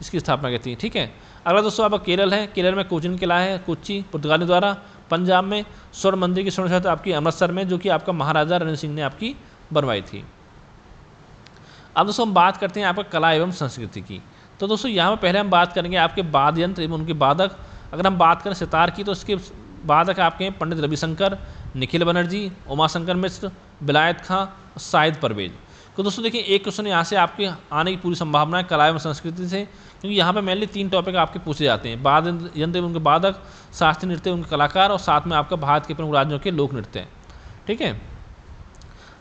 इसकी स्थापना की थी। ठीक है, अगला दोस्तों आपका केरल है। केरल में कोचिन किला है, कोच्चि पुर्तगाली द्वारा। पंजाब में स्वर्ण मंदिर की स्वर्ण आपकी अमृतसर में, जो कि आपका महाराजा रणजीत सिंह ने आपकी बनवाई थी। अब दोस्तों हम बात करते हैं आपका कला एवं संस्कृति की। तो दोस्तों यहाँ पर पहले हम बात करेंगे आपके वाद्य यंत्र एवं उनके वादक। अगर हम बात करें सितार की, तो इसके वादक आपके हैं पंडित रविशंकर, निखिल बनर्जी, उमाशंकर मिश्र, विलायत खां, शाहिद परवेज। तो दोस्तों देखिए, एक क्वेश्चन यहाँ से आपके आने की पूरी संभावना है कला एवं संस्कृति से, क्योंकि यहाँ पे मेनली 3 टॉपिक आपके पूछे जाते हैं, वाद्य यंत्र उनके वादक, शास्त्रीय नृत्य उनके कलाकार, और साथ में आपका भारत के प्रमुख राज्यों के लोक नृत्य हैं। ठीक है,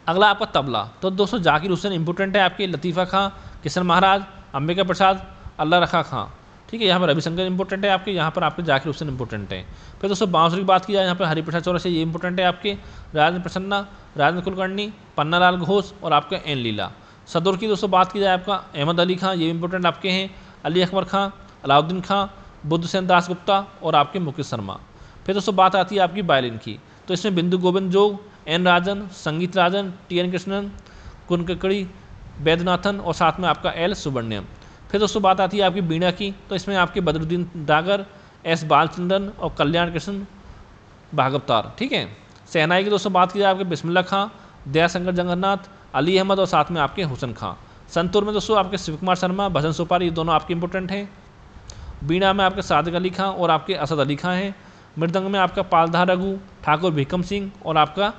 अगला आपका तबला। तो दोस्तों जाकिर हुसैन इंपोर्टेंट है आपके, लतीफ़ा खां, किशन महाराज, अंबिका प्रसाद, अल्लाह रखा खां। ठीक है, यहाँ पर रविशंकर इंपोर्टेंट है आपके, यहाँ पर आपके जाकिर हुसैन इंपोर्टेंट है। फिर दोस्तों बांसुरी की बात की जाए, यहाँ पर हरिप्रसाद चौरसिया, ये इंपोर्टेंट है आपके, राजेंद्र प्रसन्ना, राजेंद्र कुलकर्णी, पन्नालाल घोष और आपका एन लीला। सदर की दोस्तों बात की जाए आपका अहमद अली खां, ये इंपोर्टेंट आपके हैं, अली अकबर खां, अलाउद्दीन खां, बुद्धसेन दास गुप्ता और आपके मुकेश शर्मा। फिर दोस्तों बात आती है आपकी वायलिन की, तो इसमें बिंदु गोविंद जोग, एन राजन, संगीत राजन, टी.एन. कृष्णन, कुनकड़ी वैद्यनाथन और साथ में आपका एल सुब्रमण्यम। फिर दोस्तों बात आती है आपकी वीणा की, तो इसमें आपके बदरुद्दीन डागर, एस बालचंद्रन और कल्याण कृष्ण भागवतार। ठीक है, शहनाई की दोस्तों बात की जाए आपके बिस्मिल्लाह खां, दयाशंकर जगन्नाथ, अली अहमद और साथ में आपके हुसैन खां। संतूर में दोस्तों आपके शिव कुमार शर्मा, भजन सुपारी, ये दोनों आपके इंपोर्टेंट हैं। बीणा में आपके सादिक अली खां और आपके असद अली खां हैं। मृदंग में आपका पालधार रघु, ठाकुर भीकम सिंह और आपका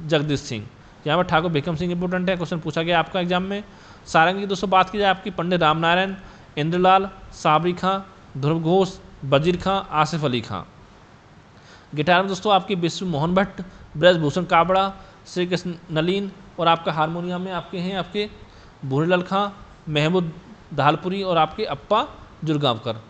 जगदीश सिंह। यहाँ पर ठाकुर भीकम सिंह इंपोर्टेंट है, क्वेश्चन पूछा गया आपका एग्जाम में। सारंगी की दोस्तों बात की जाए आपकी पंडित रामनारायण, इंद्रलाल, साबरी खां, ध्रुव घोष, वजीर खां, आसिफ अली खां। गिटार में दोस्तों आपकी विश्व मोहन भट्ट, ब्रजभूषण काबड़ा, श्री कृष्ण नलीन और आपका हारमोनियम में आपके हैं आपके भूरीलाल खां, महमूद धालपुरी और आपके अप्पा जुरगांवकर।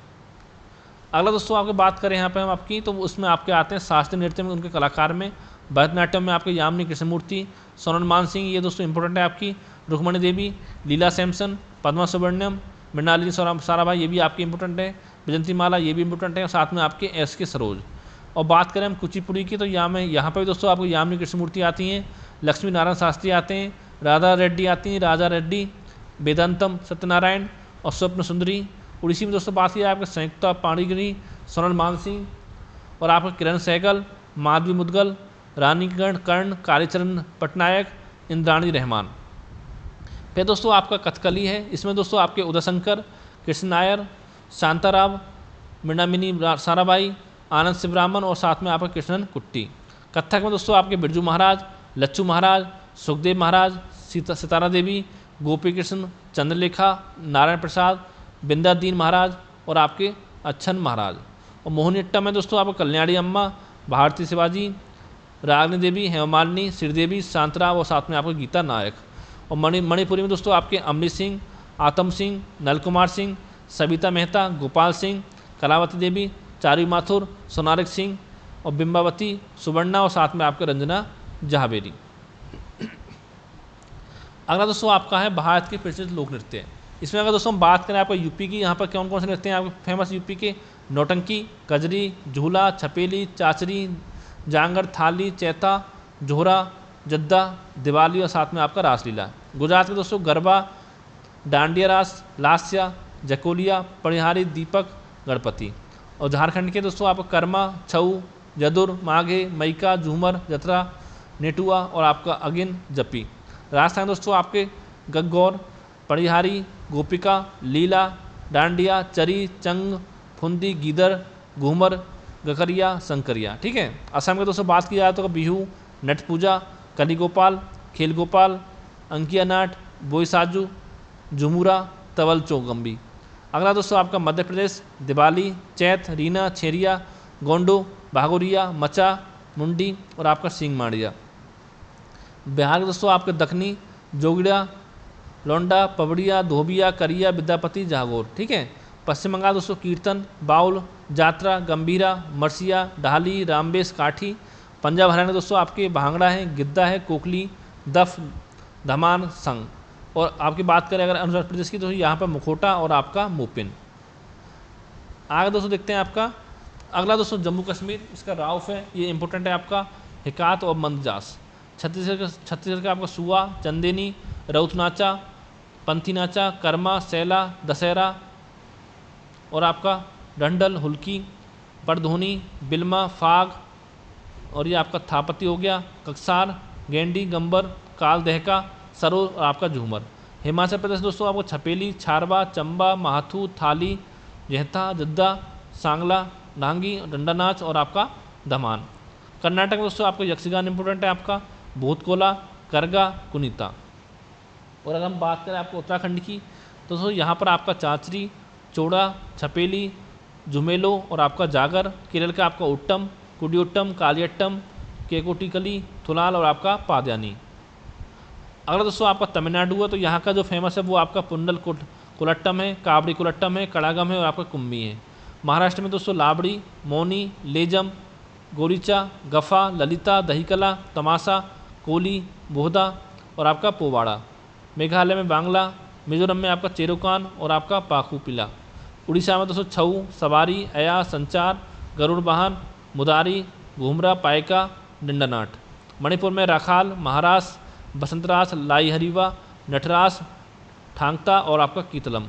अगला दोस्तों आपकी बात करें यहाँ पे हम आपकी, तो उसमें आपके आते हैं शास्त्रीय नृत्य में उनके कलाकार में। भरतनाट्यम में आपके यामिनी कृष्णमूर्ति, सोनल मान सिंह, ये दोस्तों इंपॉर्टेंट है आपकी। रुक्मणी देवी, लीला सैमसन, पद्मा सुब्रमण्यम, मृणालिनी साराभाई, ये भी आपकी इंपॉर्टेंट है। विजंती माला, ये भी इंपॉर्टेंट है, और साथ में आपके एस के सरोज। और बात करें हम कुचिपुड़ी की, तो यहाँ पर भी दोस्तों आपको यामिनी कृष्णमूर्ति आती हैं, लक्ष्मी नारायण शास्त्री आते हैं, राधा रेड्डी आती हैं, राजा रेड्डी, वेदांतम सत्यनारायण और स्वप्न सुंदरी। उड़ीसी में दोस्तों बात की जाए आपके संयुक्ता पाणिगिरी, सोनल मान सिंह और आपका किरण सहगल, माधवी मुदगल, रानी कर्ण, कालीचरण पटनायक, इंद्राणी रहमान। फिर दोस्तों आपका कथकली है, इसमें दोस्तों आपके उदय शंकर, कृष्ण नायर, शांताराव, मृणामिनी साराभाई, आनंद शिवरामन और साथ में आपका कृष्णन कुट्टी। कथक में दोस्तों आपके बिरजू महाराज, लच्चू महाराज, सुखदेव महाराज, सितारा देवी, गोपी कृष्ण, चंद्रलेखा, नारायण प्रसाद, बिंदादीन महाराज और आपके अच्छन महाराज। और मोहिनीअट्टम में दोस्तों आपको कल्याणी अम्मा, भारती शिवाजी, रागनी देवी, हेममालिनी, श्रीदेवी, शांतराव और साथ में आपको गीता नायक। और मणिपुरी में दोस्तों आपके अमरीश सिंह, आतम सिंह, नल कुमार सिंह, सविता मेहता, गोपाल सिंह, कलावती देवी, चारू माथुर, सोनारिक सिंह और बिंबावती सुवर्णा और साथ में आपके रंजना जहावेरी। अगला दोस्तों आपका है भारत के प्रचलित लोक नृत्य। इसमें अगर दोस्तों हम बात करें आपको यूपी की, यहाँ पर कौन कौन से नृत्य हैं आपके फेमस यूपी के? नौटंकी, कजरी, झूला, छपेली, चाचरी, जांगर, थाली, चैता, जोहरा, जद्दा, दिवाली और साथ में आपका रासलीला। गुजरात में दोस्तों गरबा, डांडिया रास, लास्या, जकोलिया, परिहारी, दीपक, गणपति। और झारखंड के दोस्तों आपका कर्मा, छऊ, जदुर, माघे, मईका, झूमर, जतरा, नेटुआ और आपका अगिन, जपी। राजस्थान दोस्तों आपके गगौर, परिहारी, गोपिका, लीला, डांडिया, चरी, चंग, फुंदी, गीदर, घूमर, गकरिया, शंकरिया। ठीक है। असम के दोस्तों बात की जाए तो बिहू, नट पूजा, कली गोपाल, खेल गोपाल, अंकिया नाट, बोईसाजू, झुमुरा, तवल चौगम्बी। अगला दोस्तों आपका मध्य प्रदेश, दिवाली, चैत, रीना, छेरिया, गोंडो, भागोरिया, मचा, मुंडी और आपका सिंह माड़िया। बिहार के दोस्तों आपके दखनी, जोगिड़ा, लौंडा, पवड़िया, धोबिया, करिया, विद्यापति, जागोर। ठीक है। पश्चिम बंगाल दोस्तों कीर्तन, बाउल, जात्रा, गंभीरा, मरसिया, ढाली, रामबेस, काठी। पंजाब हरियाणा दोस्तों आपके भांगड़ा है, गिद्दा है, कोकली, दफ, धमान, संग। और आपकी बात करें अगर अरुणाचल प्रदेश की तो यहाँ पर मुखोटा और आपका मोपिन। आगे दोस्तों देखते हैं आपका अगला दोस्तों जम्मू कश्मीर, इसका राउफ है, ये इंपॉर्टेंट है आपका, हिकात और मंदजास। छत्तीसगढ़ का आपका सुआ, चंदेनी, रउत नाचा, पंथी नाचा, कर्मा, सैला, दशहरा और आपका डंडल, हुल्की, परधोनी, बिल्मा, फाग और ये आपका थापती हो गया, कक्सार, गेंडी, गंबर, काल दहका, सरो और आपका झूमर। हिमाचल प्रदेश दोस्तों आपको छपेली, छारवा, चंबा, महाथू, थाली, जहता, जद्दा, सांगला, नांगी, डंडा नाच और आपका धमान। कर्नाटक में दोस्तों आपको यक्षगान इंपॉर्टेंट है आपका, भूतकोला, करगा, कुनीता। और अगर हम बात करें आपको उत्तराखंड की तो दोस्तों यहाँ पर आपका चांचरी, चोड़ा, छपेली, झुमेलो और आपका जागर। केरल का आपका उट्टम, कुडियोट्टम, कालियट्टम, केकोटिकली, थुलाल और आपका पादयानी। अगला दोस्तों आपका तमिलनाडु है तो यहाँ का जो फेमस है वो आपका पुंडल कुलट्टम है, काबड़ी कुलट्टम है, कड़ागम है और आपका कुम्मी है। महाराष्ट्र में दोस्तों लाबड़ी, मौनी, लेजम, गोरीचा, गफा, ललिता, दहीकला, तमाशा, कोली, बोहदा और आपका पोवाड़ा। मेघालय में बांग्ला, मिजोरम में आपका चेरोकान और आपका पाकुपिला। उड़ीसा में दोस्तों छऊ, सवारी, अया, संचार, गरुड़ वाहन, मुदारी, घूमरा, पायका, डंडानाट। मणिपुर में राखाल, महारास, बसंतरास, लाई हरीवा, नटरास, ठांगता और आपका कीतलम।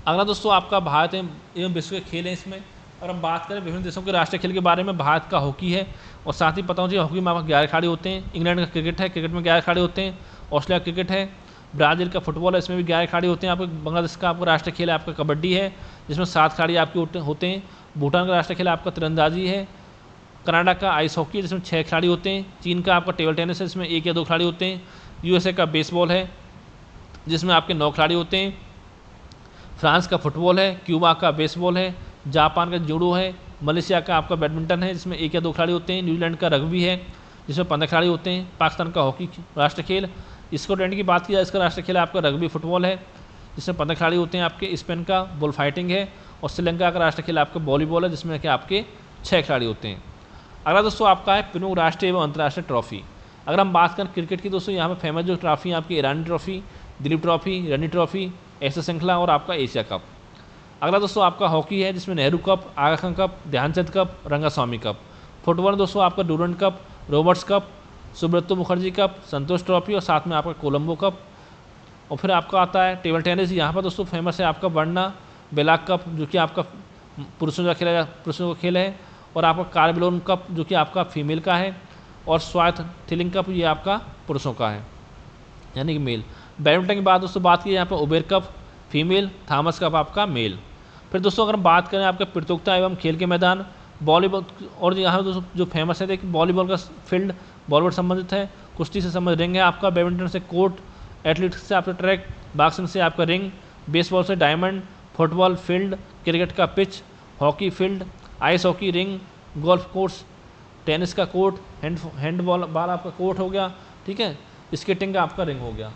अगला दोस्तों आपका भारत एवं विश्व के खेल हैं इसमें। और हम बात करें विभिन्न देशों के राष्ट्रीय खेल के बारे में, भारत का हॉकी है और साथ ही पता हो हॉकी में आपका 11 खिलाड़ी होते हैं। इंग्लैंड का क्रिकेट है, क्रिकेट में 11 खिलाड़ी होते हैं। ऑस्ट्रेलिया क्रिकेट है, ब्राज़ील का फुटबॉल है, इसमें भी 11 खिलाड़ी होते हैं। आपको बांग्लादेश का आपका राष्ट्रीय खेल है आपका कबड्डी है, जिसमें 7 खिलाड़ी आपके होते हैं। भूटान का राष्ट्रीय खेल आपका तिरंदाजी है। कनाडा का आइस हॉकी है जिसमें 6 खिलाड़ी होते हैं। चीन का आपका टेबल टेनिस है जिसमें 1 या 2 खिलाड़ी होते हैं। यूएसए का बेसबॉल है जिसमें आपके 9 खिलाड़ी होते हैं। फ्रांस का फुटबॉल है, क्यूबा का बेसबॉल है, जापान का जूडो है, मलेशिया का आपका बैडमिंटन है जिसमें 1 या 2 खिलाड़ी होते हैं। न्यूजीलैंड का रग्बी है जिसमें 15 खिलाड़ी होते हैं। पाकिस्तान का हॉकी राष्ट्रीय खेल, स्कॉटलैंड की बात की जाए इसका राष्ट्रीय खेल आपका रग्बी फुटबॉल है जिसमें 15 खिलाड़ी होते हैं आपके। स्पेन का बुल फाइटिंग है और श्रीलंका का राष्ट्रीय खेल आपका वॉलीबॉल है जिसमें कि आपके 6 खिलाड़ी होते हैं। अगला दोस्तों आपका है प्रमुख राष्ट्रीय एवं अंतर्राष्ट्रीय ट्रॉफी। अगर हम बात करें क्रिकेट की दोस्तों यहाँ पर फेमस जो ट्रॉफी है आपकी Irani trophy, Duleep trophy, Ranji trophy, Asia श्रृंखला और आपका एशिया कप। अगला दोस्तों आपका हॉकी है जिसमें Nehru cup, Aga Khan cup, Dhyanchand cup, Rangaswamy cup. Football दोस्तों आपका Durand cup, Roberts cup, Subroto Mukherjee cup, Santosh trophy और साथ में आपका कोलंबो कप। और फिर आपका आता है टेबल टेनिस, यहाँ पर दोस्तों फेमस है आपका वर्ना बेलाक कप जो कि आपका पुरुषों का खेल है और आपका कार्बिलोन कप जो कि आपका फीमेल का है और स्वायत्त थिलिंग कप ये आपका पुरुषों का है यानी कि मेल। बैडमिंटन की बात दोस्तों बात की यहाँ पर Uber cup female, Thomas cup आपका मेल। फिर दोस्तों अगर हम बात करें आपके प्रतियोगिता एवं खेल के मैदान, वॉलीबॉल और यहाँ दोस्तों जो फेमस है देखिए वॉलीबॉल का फील्ड वॉलीबॉल संबंधित है, कुश्ती से संबंधित रिंग है आपका, बैडमिंटन से कोर्ट, एथलेटिक्स से आपका ट्रैक, बॉक्सिंग से आपका रिंग, बेसबॉल से डायमंड, फुटबॉल फील्ड, क्रिकेट का pitch, hockey field, ice hockey ring, golf course, tennis का कोर्ट, हैंडबॉल आपका कोर्ट हो गया, ठीक है, स्केटिंग का आपका रिंग हो गया।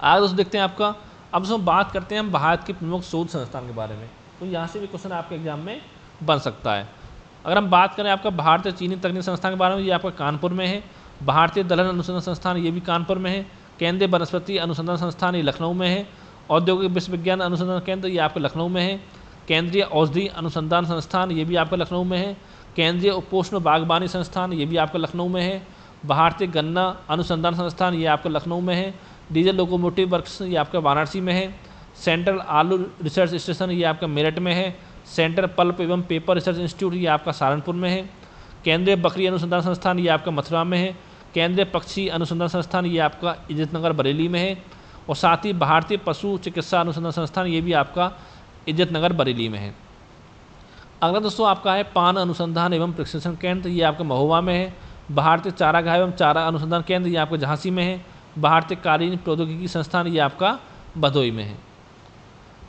आगे दोस्तों देखते हैं आपका, अब हम बात करते हैं हम भारत के प्रमुख शोध संस्थान के बारे में, तो यहाँ से भी क्वेश्चन आपके एग्जाम में बन सकता है। अगर हम बात करें आपका भारतीय चीनी तकनीक संस्थान के बारे में, ये आपका कानपुर में है। भारतीय दलहन अनुसंधान संस्थान ये भी कानपुर में है। केंद्रीय वनस्पति अनुसंधान संस्थान ये लखनऊ में है। औद्योगिक विश्वविज्ञान अनुसंधान केंद्र ये आपका लखनऊ में है। केंद्रीय औषधि अनुसंधान संस्थान ये भी आपका लखनऊ में है। केंद्रीय उपोष्ण बागवानी संस्थान ये भी आपका लखनऊ में है। भारतीय गन्ना अनुसंधान संस्थान ये आपका लखनऊ में है। डीजल लोकोमोटिव वर्क्स ये आपका वाराणसी में है। सेंट्रल आलू रिसर्च स्टेशन ये आपका मेरठ में है। सेंट्रल पल्प एवं पेपर रिसर्च इंस्टीट्यूट ये आपका सहारनपुर में है। केंद्रीय बकरी अनुसंधान संस्थान ये आपका मथुरा में है। केंद्रीय पक्षी अनुसंधान संस्थान ये आपका इज्जतनगर बरेली में है। और साथ ही भारतीय पशु चिकित्सा अनुसंधान संस्थान ये भी आपका इज्जतनगर बरेली में है। अगला दोस्तों आपका है पान अनुसंधान एवं प्रशिक्षण केंद्र ये आपका महोबा में है। भारतीय चारागाह एवं चारा अनुसंधान केंद्र ये आपका झांसी में है। भारतीय कालीन प्रौद्योगिकी संस्थान ये आपका भदोई में है।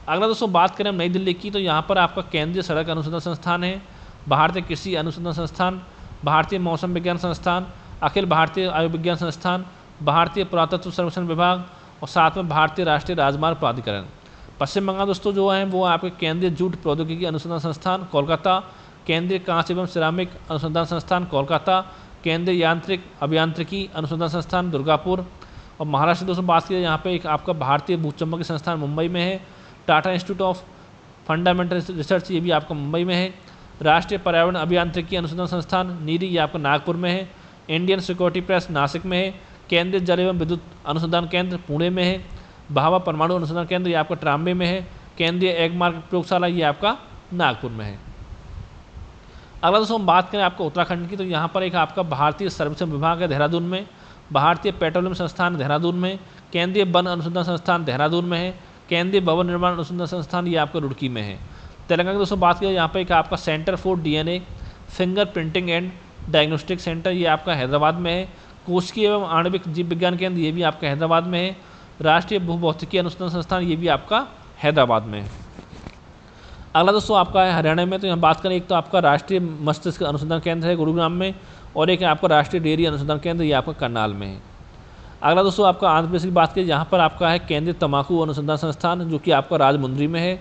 अगला दोस्तों बात करें हम नई दिल्ली की, तो यहाँ पर आपका केंद्रीय सड़क अनुसंधान संस्थान है। भारतीय कृषि अनुसंधान संस्थान, भारतीय मौसम विज्ञान संस्थान, अखिल भारतीय आयुर्विज्ञान संस्थान, भारतीय पुरातत्व सर्वेक्षण विभाग और साथ में भारतीय राष्ट्रीय राजमार्ग प्राधिकरण। पश्चिम बंगाल दोस्तों जो हैं वो आपके केंद्रीय जूट प्रौद्योगिकी अनुसंधान संस्थान कोलकाता, केंद्रीय कांच एवं सिरामिक अनुसंधान संस्थान कोलकाता, केंद्रीय यांत्रिक अभियांत्रिकी अनुसंधान संस्थान दुर्गापुर। और महाराष्ट्र दोस्तों बात करें यहाँ पे एक आपका भारतीय भूचंबकीय संस्थान मुंबई में है। Tata institute of fundamental research ये भी आपका मुंबई में है। राष्ट्रीय पर्यावरण अभियांत्रिकी अनुसंधान संस्थान नीरी ये आपका नागपुर में है। इंडियन सिक्योरिटी प्रेस नासिक में है। केंद्रीय जल एवं विद्युत अनुसंधान केंद्र पुणे में है। भाभा परमाणु अनुसंधान केंद्र ये आपका ट्राम्बे में है। केंद्रीय एगमार्क प्रयोगशाला ये आपका नागपुर में है। अगला दोस्तों हम बात करें आपका उत्तराखंड की, तो यहाँ पर एक आपका भारतीय सर्वेक्षण विभाग है देहरादून में। भारतीय पेट्रोलियम संस्थान देहरादून में। केंद्रीय वन अनुसंधान संस्थान देहरादून में है। केंद्रीय भवन निर्माण अनुसंधान संस्थान ये आपका रुड़की में है। तेलंगाना की दोस्तों बात करें यहाँ पर एक आपका centre for DNA finger printing and diagnostic centre ये आपका हैदराबाद में है। कोशिकीय एवं आणविक जीव विज्ञान केंद्र ये भी आपका हैदराबाद में है। राष्ट्रीय भूभौतिकी अनुसंधान संस्थान ये भी आपका हैदराबाद में है। अगला दोस्तों आपका है हरियाणा में, तो यहाँ बात करें एक तो आपका राष्ट्रीय मस्तिष्क अनुसंधान केंद्र है गुरुग्राम में, और एक है आपका राष्ट्रीय डेयरी अनुसंधान केंद्र ये आपका करनाल में है। अगला दोस्तों आपका आंध्र प्रदेश की बात करें, यहाँ पर आपका है केंद्रीय तंबाकू अनुसंधान संस्थान जो कि आपका राजमुंद्री में है।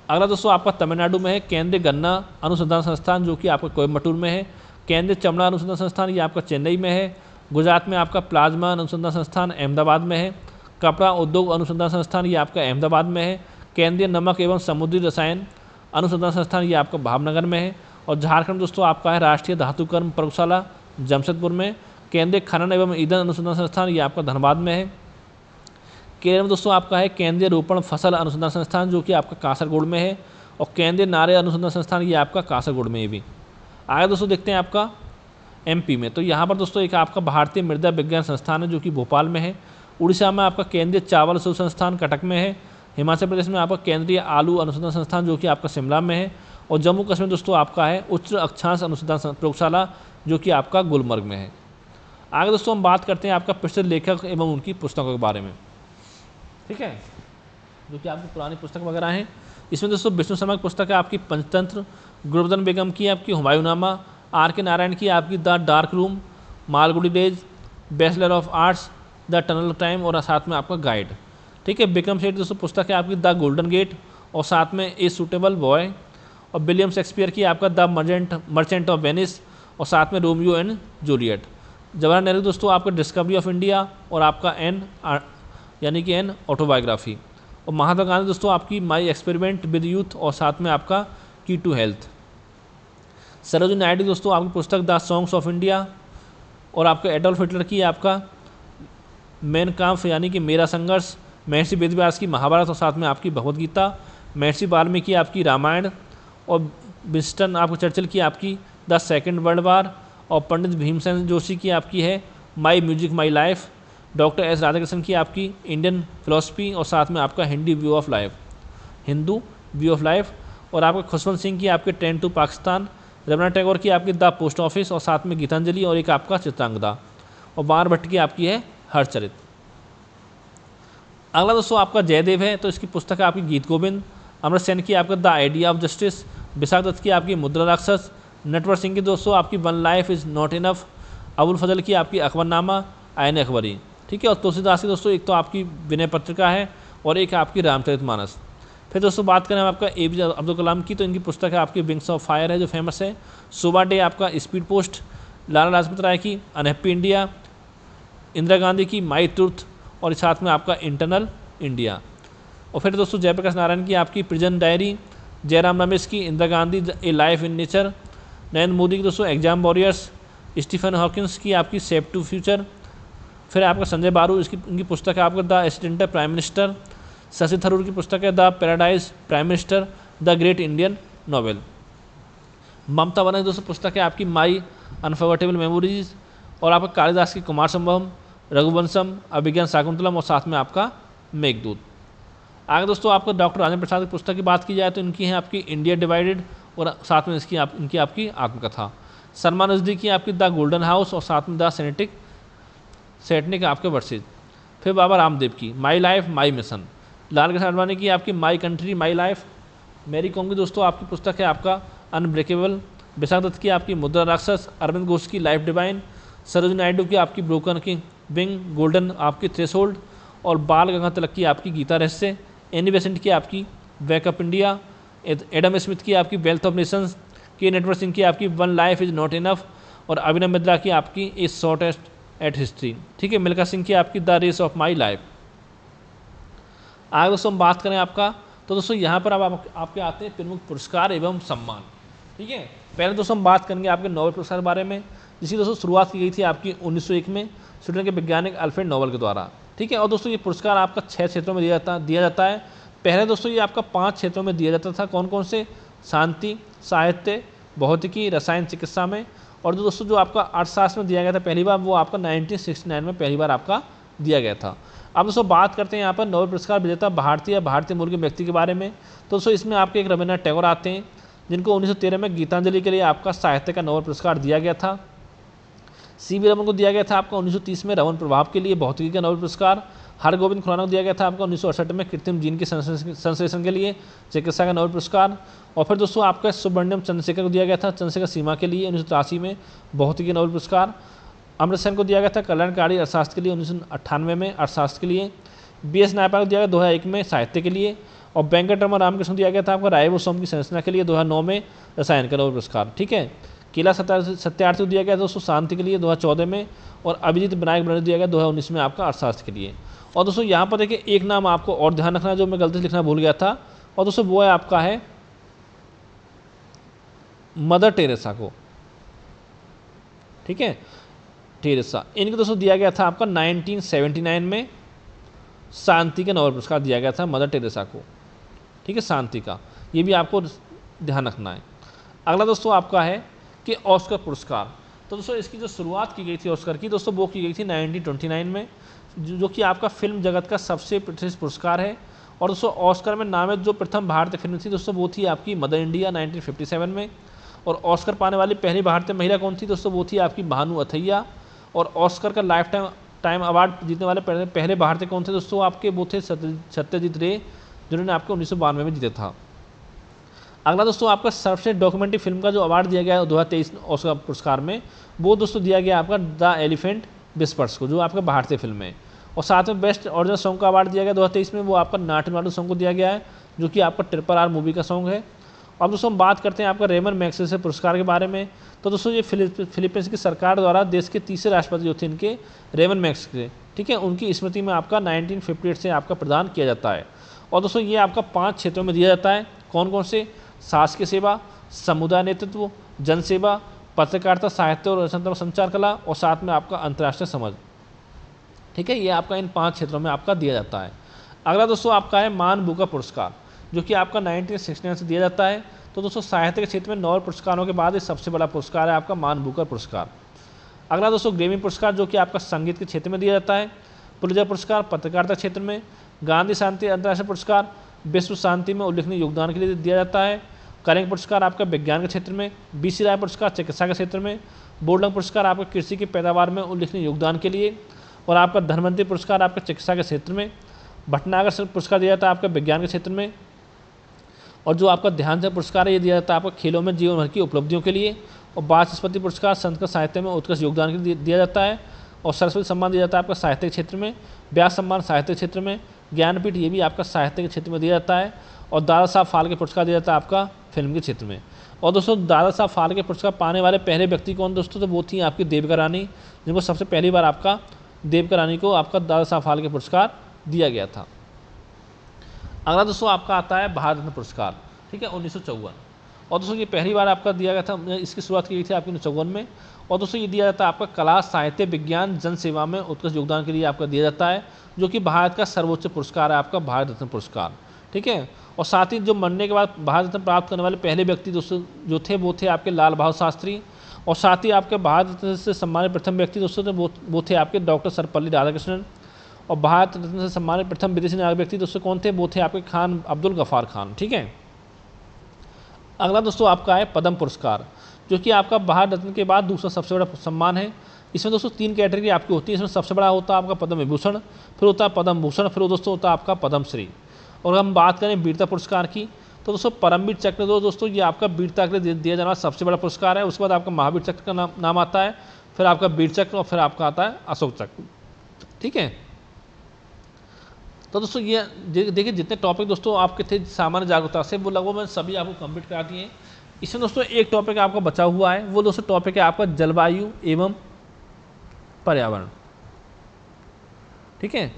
अगला दोस्तों आपका तमिलनाडु में है केंद्रीय गन्ना अनुसंधान संस्थान जो कि आपका कोयम्बटूर में है। केंद्रीय चमड़ा अनुसंधान संस्थान ये आपका चेन्नई में है। गुजरात में आपका प्लाज्मा अनुसंधान संस्थान अहमदाबाद में है। कपड़ा उद्योग अनुसंधान संस्थान ये आपका अहमदाबाद में है। केंद्रीय नमक एवं समुद्री रसायन अनुसंधान संस्थान ये आपका भावनगर में है। और झारखंड दोस्तों आपका है राष्ट्रीय धातुकर्म प्रयोगशाला जमशेदपुर में। केंद्रीय खनन एवं ईंधन अनुसंधान संस्थान ये आपका धनबाद में है। केरल में दोस्तों आपका है केंद्रीय रोपण फसल अनुसंधान संस्थान जो कि आपका कासरगोड में है। और केंद्रीय नारे अनुसंधान संस्थान ये आपका कासरगोड में भी। आगे दोस्तों देखते हैं आपका एमपी में, तो यहाँ पर दोस्तों एक आपका भारतीय मृदा विज्ञान संस्थान है जो कि भोपाल में है। उड़ीसा में आपका केंद्रीय चावल शोध संस्थान कटक में है। हिमाचल प्रदेश में आपका केंद्रीय आलू अनुसंधान संस्थान जो कि आपका शिमला में है। और जम्मू कश्मीर दोस्तों आपका है उच्च अक्षांश अनुसंधान प्रयोगशाला जो कि आपका गुलमर्ग में है। आगे दोस्तों हम बात करते हैं आपका प्रसिद्ध लेखक एवं उनकी पुस्तकों के बारे में, ठीक है, जो कि आपकी पुरानी पुस्तक वगैरह हैं। इसमें दोस्तों विष्णु शर्मा की पुस्तक है आपकी पंचतंत्र, गुरबदन बेगम की आपकी हुमायूंनामा, आर के नारायण की आपकी the dark room, Malgudi days, bachelor of arts, the tunnel of time और साथ में आपका गाइड, ठीक है। विक्रम सेठ दोस्तों पुस्तक है आपकी द गोल्डन गेट और साथ में ए सूटेबल बॉय। और विलियम शेक्सपियर की आपका द मर्चेंट ऑफ वेनिस और साथ में Romeo and Juliet. Jawaharlal Nehru दोस्तों आपका डिस्कवरी ऑफ इंडिया और आपका एन यानी कि एन ऑटोबायोग्राफी। और महात्मा गांधी दोस्तों आपकी माई एक्सपेरिमेंट विद यूथ और साथ में आपका की टू हेल्थ। सरोजिनी नायडू दोस्तों आपकी पुस्तक द सॉन्ग्स ऑफ इंडिया। और आपका एडोल्फ हिटलर की आपका मेन काम्फ यानी कि मेरा संघर्ष। महर्षि वेदव्यास की महाभारत और साथ में आपकी भगवद गीता। महर्षि वाल्मीकि आपकी रामायण। और विंस्टन आपको चर्चिल की आपकी द सेकेंड वर्ल्ड वार। और पंडित भीमसेन जोशी की आपकी है my music my life. Doctor S Radhakrishnan की आपकी इंडियन फिलोसफी और साथ में आपका हिंदू व्यू ऑफ लाइफ। और आपका खुशवंत सिंह की आपके ट्रेन टू पाकिस्तान। रवीन्द्रनाथ टैगोर की आपकी द पोस्ट ऑफिस और साथ में गीतांजलि और एक आपका चित्रांगदा। और बार भट्ट की आपकी है हरचरित। अगला दोस्तों आपका जयदेव है, तो इसकी पुस्तक है आपकी गीत गोविंद। अमृत सेन की आपका the idea of justice. Vishakh Dutt की आपकी मुद्रा राक्षस। नटवर सिंह की दोस्तों आपकी one life is not enough. Abul Fazal की आपकी अकबरनामा आयन अकबरी, ठीक है। और तुलसीदास की दोस्तों एक तो आपकी विनय पत्रिका है और एक आपकी रामचरितमानस। फिर दोस्तों बात करें हम आपका एपीजे अब्दुल कलाम की, तो इनकी पुस्तक है आपकी विंग्स ऑफ फायर है जो फेमस है। सुबह डे आपका स्पीड पोस्ट। लाला लाजपत राय की अनहैप्पी इंडिया। इंदिरा गांधी की माई ट्रूथ और साथ में आपका इंटरनल इंडिया। और फिर दोस्तों जयप्रकाश नारायण की आपकी प्रिजन डायरी। जयराम रमेश की इंदिरा गांधी ए life in nature. Narendra Modi की दोस्तों एग्जाम वॉरियर्स। स्टीफन हॉकिंस की आपकी सेफ टू फ्यूचर। फिर आपका संजय बारू इनकी पुस्तक है आपका the assistant prime minister. Shashi Tharoor की पुस्तक है the paradise prime minister the great Indian novel. Mamata Banerjee दोस्तों पुस्तक है आपकी माई अनफॉरगेटेबल मेमोरीज। और आपका कालिदास की कुमार संभवम, रघुवंशम, अभिज्ञान शाकुंतलम और साथ में आपका मेघदूत। आगे दोस्तों आपको डॉक्टर राजेंद्र प्रसाद की पुस्तक की बात की जाए तो इनकी है आपकी इंडिया डिवाइडेड और साथ में इनकी आपकी आत्मकथा। सलमान रश्दी की आपकी द गोल्डन हाउस और साथ में द सैटनिक आपके वर्सेज। फिर बाबा रामदेव की my life my mission. Lal Krishna Advani की आपकी my country my life. Mary Kom की दोस्तों आपकी पुस्तक है आपका अनब्रेकेबल। विशाख दत्त की आपकी मुद्रा राक्षस। अरविंद घोष की लाइफ डिवाइन। सरोजिनी नायडू की आपकी ब्रोकन की विंग गोल्डन आपकी थ्रेशोल्ड। और बाल गंगाधर तिलक की आपकी गीता रहस्य। एनी बेसेंट की आपकी वेकअप इंडिया। एडम स्मिथ की आपकी वेल्थ ऑफ नेशंस। के नटवर सिंह की आपकी one life is not enough, और अभिनव बिंद्रा की आपकी इज शॉर्टेस्ट एट हिस्ट्री। ठीक है, मिल्खा सिंह की आपकी the race of my life. आगे दोस्तों हम बात करें आपका, तो दोस्तों यहाँ पर अब आपके आते हैं प्रमुख पुरस्कार एवं सम्मान। ठीक है, पहले दोस्तों हम बात करेंगे आपके नोबेल पुरस्कार के बारे में, जिसकी दोस्तों शुरुआत की गई थी आपकी 1901 में स्वीडन के वैज्ञानिक अल्फ्रेड नोबेल के द्वारा। ठीक है, और दोस्तों ये पुरस्कार आपका 6 क्षेत्रों में दिया जाता है। पहले दोस्तों ये आपका 5 क्षेत्रों में दिया जाता था, कौन कौन से? शांति, साहित्य, भौतिकी, रसायन चिकित्सा में। और जो दोस्तों जो आपका अर्थशास्त्र में दिया गया था पहली बार, वो आपका 1969 में पहली बार आपका दिया गया था। अब दोस्तों बात करते हैं यहाँ पर नोबेल पुरस्कार विजेता भारतीय मूल के व्यक्ति के बारे में। तो दोस्तों इसमें आपके एक रविन्द्रनाथ टैगोर आते हैं, जिनको 1913 में गीतांजलि के लिए आपका साहित्य का नोबेल पुरस्कार दिया गया था। सीवी रमन को दिया गया था आपका 1930 में रमन प्रभाव के लिए भौतिकी का नोबेल पुरस्कार। हरगोविंद खुराना को दिया गया था आपका 1968 में कृत्रिम जीन के संश्लेषण के लिए चिकित्सा का नोबेल पुरस्कार। और फिर दोस्तों आपका सुब्रमण्यम चंद्रशेखर को दिया गया था चंद्रशेखर सीमा के लिए 1983 में भौतिकी नोबेल पुरस्कार। अमृत सेन को दिया गया था कल्याणकारी अर्थशास्त्र के लिए 1998 में अर्थशास्त्र के लिए। BS नायपा को दिया गया 2001 में साहित्य के लिए। और वेंकटरमण रामकृष्ण को दिया गया था आपका राइबोसोम की संरचना के लिए 2009 में रसायन का नोबेल पुरस्कार। ठीक है, केला सत्यार्थी को दिया गया दोस्तों शांति के लिए 2014 में। और अभिजीत विनायक बनर्जी दिया गया 2019 में आपका अर्थशास्त्र के लिए। और दोस्तों यहाँ पर देखिए एक नाम आपको और ध्यान रखना जो मैं गलती से लिखना भूल गया था, और दोस्तों वो है आपका है मदर टेरेसा को। ठीक है, टेरेसा, इनको दोस्तों दिया गया था आपका 1979 में शांति का नोबेल पुरस्कार दिया गया था मदर टेरेसा को। ठीक है, शांति का, ये भी आपको ध्यान रखना है। अगला दोस्तों आपका है कि ऑस्कर पुरस्कार। तो दोस्तों इसकी जो शुरुआत की गई थी ऑस्कर की दोस्तों, वो की गई थी 1929 में, जो कि आपका फिल्म जगत का सबसे प्रतिष्ठित पुरस्कार है। और दोस्तों ऑस्कर में नामित जो प्रथम भारतीय फिल्म थी दोस्तों, वो थी आपकी मदर इंडिया 1957 में। और ऑस्कर पाने वाली पहली भारतीय महिला कौन थी दोस्तों, वो थी आपकी भानु अथैया। और ऑस्कर का लाइफ टाइम अवार्ड जीतने वाले पहले भारतीय कौन थे दोस्तों आपके, वो थे सत्यजीत रे, जिन्होंने आपके 1992 में जीता था। अगला दोस्तों आपका सर्वश्रेष्ठ डॉक्यूमेंट्री फिल्म का जो अवार्ड दिया गया है 2023 ऑस्कर पुरस्कार में, वो दोस्तों दिया गया आपका द एलिफेंट विस्पर्स को, जो आपका भारतीय फिल्म है। और साथ में बेस्ट ओरिजिनल सॉन्ग का अवार्ड दिया गया 2023 में, वो आपका नाटनाडु सॉन्ग को दिया गया है, जो कि आपका RRR मूवी का सॉन्ग है। अब दोस्तों हम बात करते हैं आपका रेमन मैग्सेसे पुरस्कार के बारे में। तो दोस्तों ये फिलीपींस की सरकार द्वारा देश के तीसरे राष्ट्रपति जो थे इनके रेमन मैग्सेसे, ठीक है, उनकी स्मृति में आपका 1958 से आपका प्रदान किया जाता है। और दोस्तों ये आपका 5 क्षेत्रों में दिया जाता है, कौन कौन से? शासकीय सेवा, समुदाय नेतृत्व, जनसेवा, पत्रकारिता, साहित्य और रचनात्मक संचार कला, और साथ में आपका अंतर्राष्ट्रीय समझ। ठीक है, ये आपका इन 5 क्षेत्रों में आपका दिया जाता है। अगला दोस्तों आपका है मान बुकर पुरस्कार, जो कि आपका 1969 से दिया जाता है। तो दोस्तों साहित्य के क्षेत्र में नोबेल पुरस्कारों के बाद ये सबसे बड़ा पुरस्कार है आपका मान बुकर पुरस्कार। अगला दोस्तों ग्रेमी पुरस्कार, जो कि आपका संगीत के क्षेत्र में दिया जाता है। पुलित्जर पुरस्कार पत्रकारिता क्षेत्र में। गांधी शांति अंतर्राष्ट्रीय पुरस्कार विश्व शांति में उल्लेखनीय योगदान के लिए दिया जाता है। करेंग पुरस्कार आपका विज्ञान के क्षेत्र में। BC राय पुरस्कार चिकित्सा के क्षेत्र में। बोर्डंग पुरस्कार आपका कृषि की पैदावार में उल्लेखनीय योगदान के लिए। और आपका धनवंतरी पुरस्कार आपका चिकित्सा के क्षेत्र में। भटनागर पुरस्कार दिया जाता है आपका विज्ञान के क्षेत्र में। और जो आपका ध्यानचंद पुरस्कार है ये दिया जाता है आपका खेलों में जीवन भर की उपलब्धियों के लिए। और वाचस्पति पुरस्कार संस्कृत साहित्य में उत्कृष्ट योगदान के लिए दिया जाता है। और सरस्वती सम्मान दिया जाता है आपका साहित्य के क्षेत्र में। व्यास सम्मान साहित्य के क्षेत्र में। ज्ञानपीठ ये भी आपका साहित्य के क्षेत्र में दिया जाता है। और दादा साहब फाल्के पुरस्कार दिया जाता है आपका फिल्म के क्षेत्र में। और दोस्तों दादा साहब फाल्के पुरस्कार पाने वाले पहले व्यक्ति कौन दोस्तों, तो वो थी आपकी देविका रानी, जिनको सबसे पहली बार आपका देविका रानी को आपका दादा साहब फाल्के पुरस्कार दिया गया था। अगला दोस्तों आपका आता है भारत रत्न पुरस्कार, ठीक है, 1954। और दोस्तों ये पहली बार आपका दिया गया था, इसकी शुरुआत की गई थी आपकी 1954 में। और दोस्तों ये दिया जाता है आपका कला, साहित्य, विज्ञान, जन सेवा में उत्कृष्ट योगदान के लिए आपका दिया जाता है, जो कि भारत का सर्वोच्च पुरस्कार है आपका भारत रत्न पुरस्कार। ठीक है, और साथ ही जो मरने के बाद भारत रत्न प्राप्त करने वाले पहले व्यक्ति दोस्तों जो थे वो थे आपके लाल बहादुर शास्त्री। और साथ ही आपके भारत रत्न से सम्मानित प्रथम व्यक्ति दोस्तों वो थे आपके डॉक्टर सर्वपल्ली राधाकृष्णन। और भारत रत्न से सम्मानित प्रथम विदेशी नागरिक व्यक्ति दोस्तों कौन थे, वो थे आपके खान अब्दुल गफ्फार खान। ठीक है, अगला दोस्तों आपका है पद्म पुरस्कार, जो कि आपका भारत रत्न के बाद दूसरा सबसे बड़ा सम्मान है। इसमें दोस्तों 3 कैटेगरी आपकी होती है। इसमें सबसे बड़ा होता है आपका पद्म विभूषण, फिर होता है पद्म भूषण, फिर दोस्तों होता है आपका पद्मश्री। और हम बात करें वीरता पुरस्कार की, तो दोस्तों परमवीर चक्र दोस्तों ये आपका वीरता के लिए दिया जाने वाला सबसे बड़ा पुरस्कार है। उसके बाद आपका महावीर चक्र का नाम आता है, फिर आपका वीर चक्र, और फिर आपका आता है अशोक चक्र। ठीक है, तो दोस्तों ये देखिए जितने टॉपिक दोस्तों आपके थे सामान्य जागरूकता से, वो लगभग मैंने सभी आपको कंप्लीट करा दिए। इसमें दोस्तों एक टॉपिक आपका बचा हुआ है, वो दोस्तों टॉपिक है आपका जलवायु एवं पर्यावरण। ठीक है,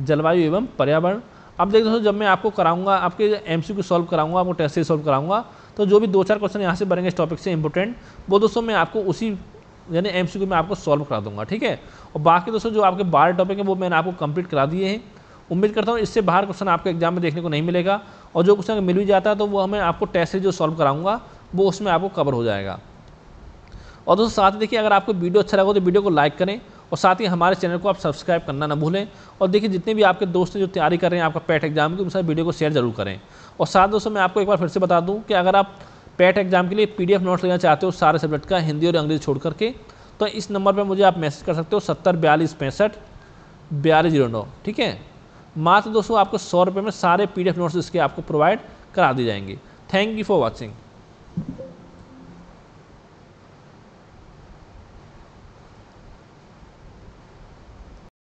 जलवायु एवं पर्यावरण। अब देखो दोस्तों, जब मैं आपको कराऊंगा, आपके एमसीक्यू सॉल्व कराऊंगा, आपको टेस्ट सीरीज सॉल्व कराऊंगा, तो जो भी 2-4 क्वेश्चन यहाँ से बनेंगे इस टॉपिक से इंपॉर्टेंट, वो दोस्तों मैं आपको उसी यानी एमसीक्यू में आपको सॉल्व करा दूंगा। ठीक है, और बाकी दोस्तों जो आपके 12 टॉपिक हैं वो मैंने आपको कंप्लीट करा दिए हैं। उम्मीद करता हूँ इससे बाहर क्वेश्चन आपको एग्जाम में देखने को नहीं मिलेगा, और जो क्वेश्चन मिल भी जाता है तो वो मैं आपको टेस्ट से जो सॉल्व कराऊंगा वो उसमें आपको कवर हो जाएगा। और दोस्तों साथ ही देखिए, अगर आपको वीडियो अच्छा लगा तो वीडियो को लाइक करें, और साथ ही हमारे चैनल को आप सब्सक्राइब करना ना भूलें। और देखिए, जितने भी आपके दोस्त हैं जो तैयारी कर रहे हैं आपका पैट एग्जाम की, उनसे वीडियो को शेयर जरूर करें। और साथ दोस्तों मैं आपको एक बार फिर से बता दूं कि अगर आप पैट एग्जाम के लिए PDF नोट्स लेना चाहते हो सारे सब्जेक्ट का, हिंदी और अंग्रेजी छोड़ करके, तो इस नंबर पर मुझे आप मैसेज कर सकते हो 70 42 65 4209। ठीक है, मात्र दोस्तों आपको 100 रुपये में सारे PDF नोट्स इसके आपको प्रोवाइड करा दिए जाएंगे। Thank you for watching.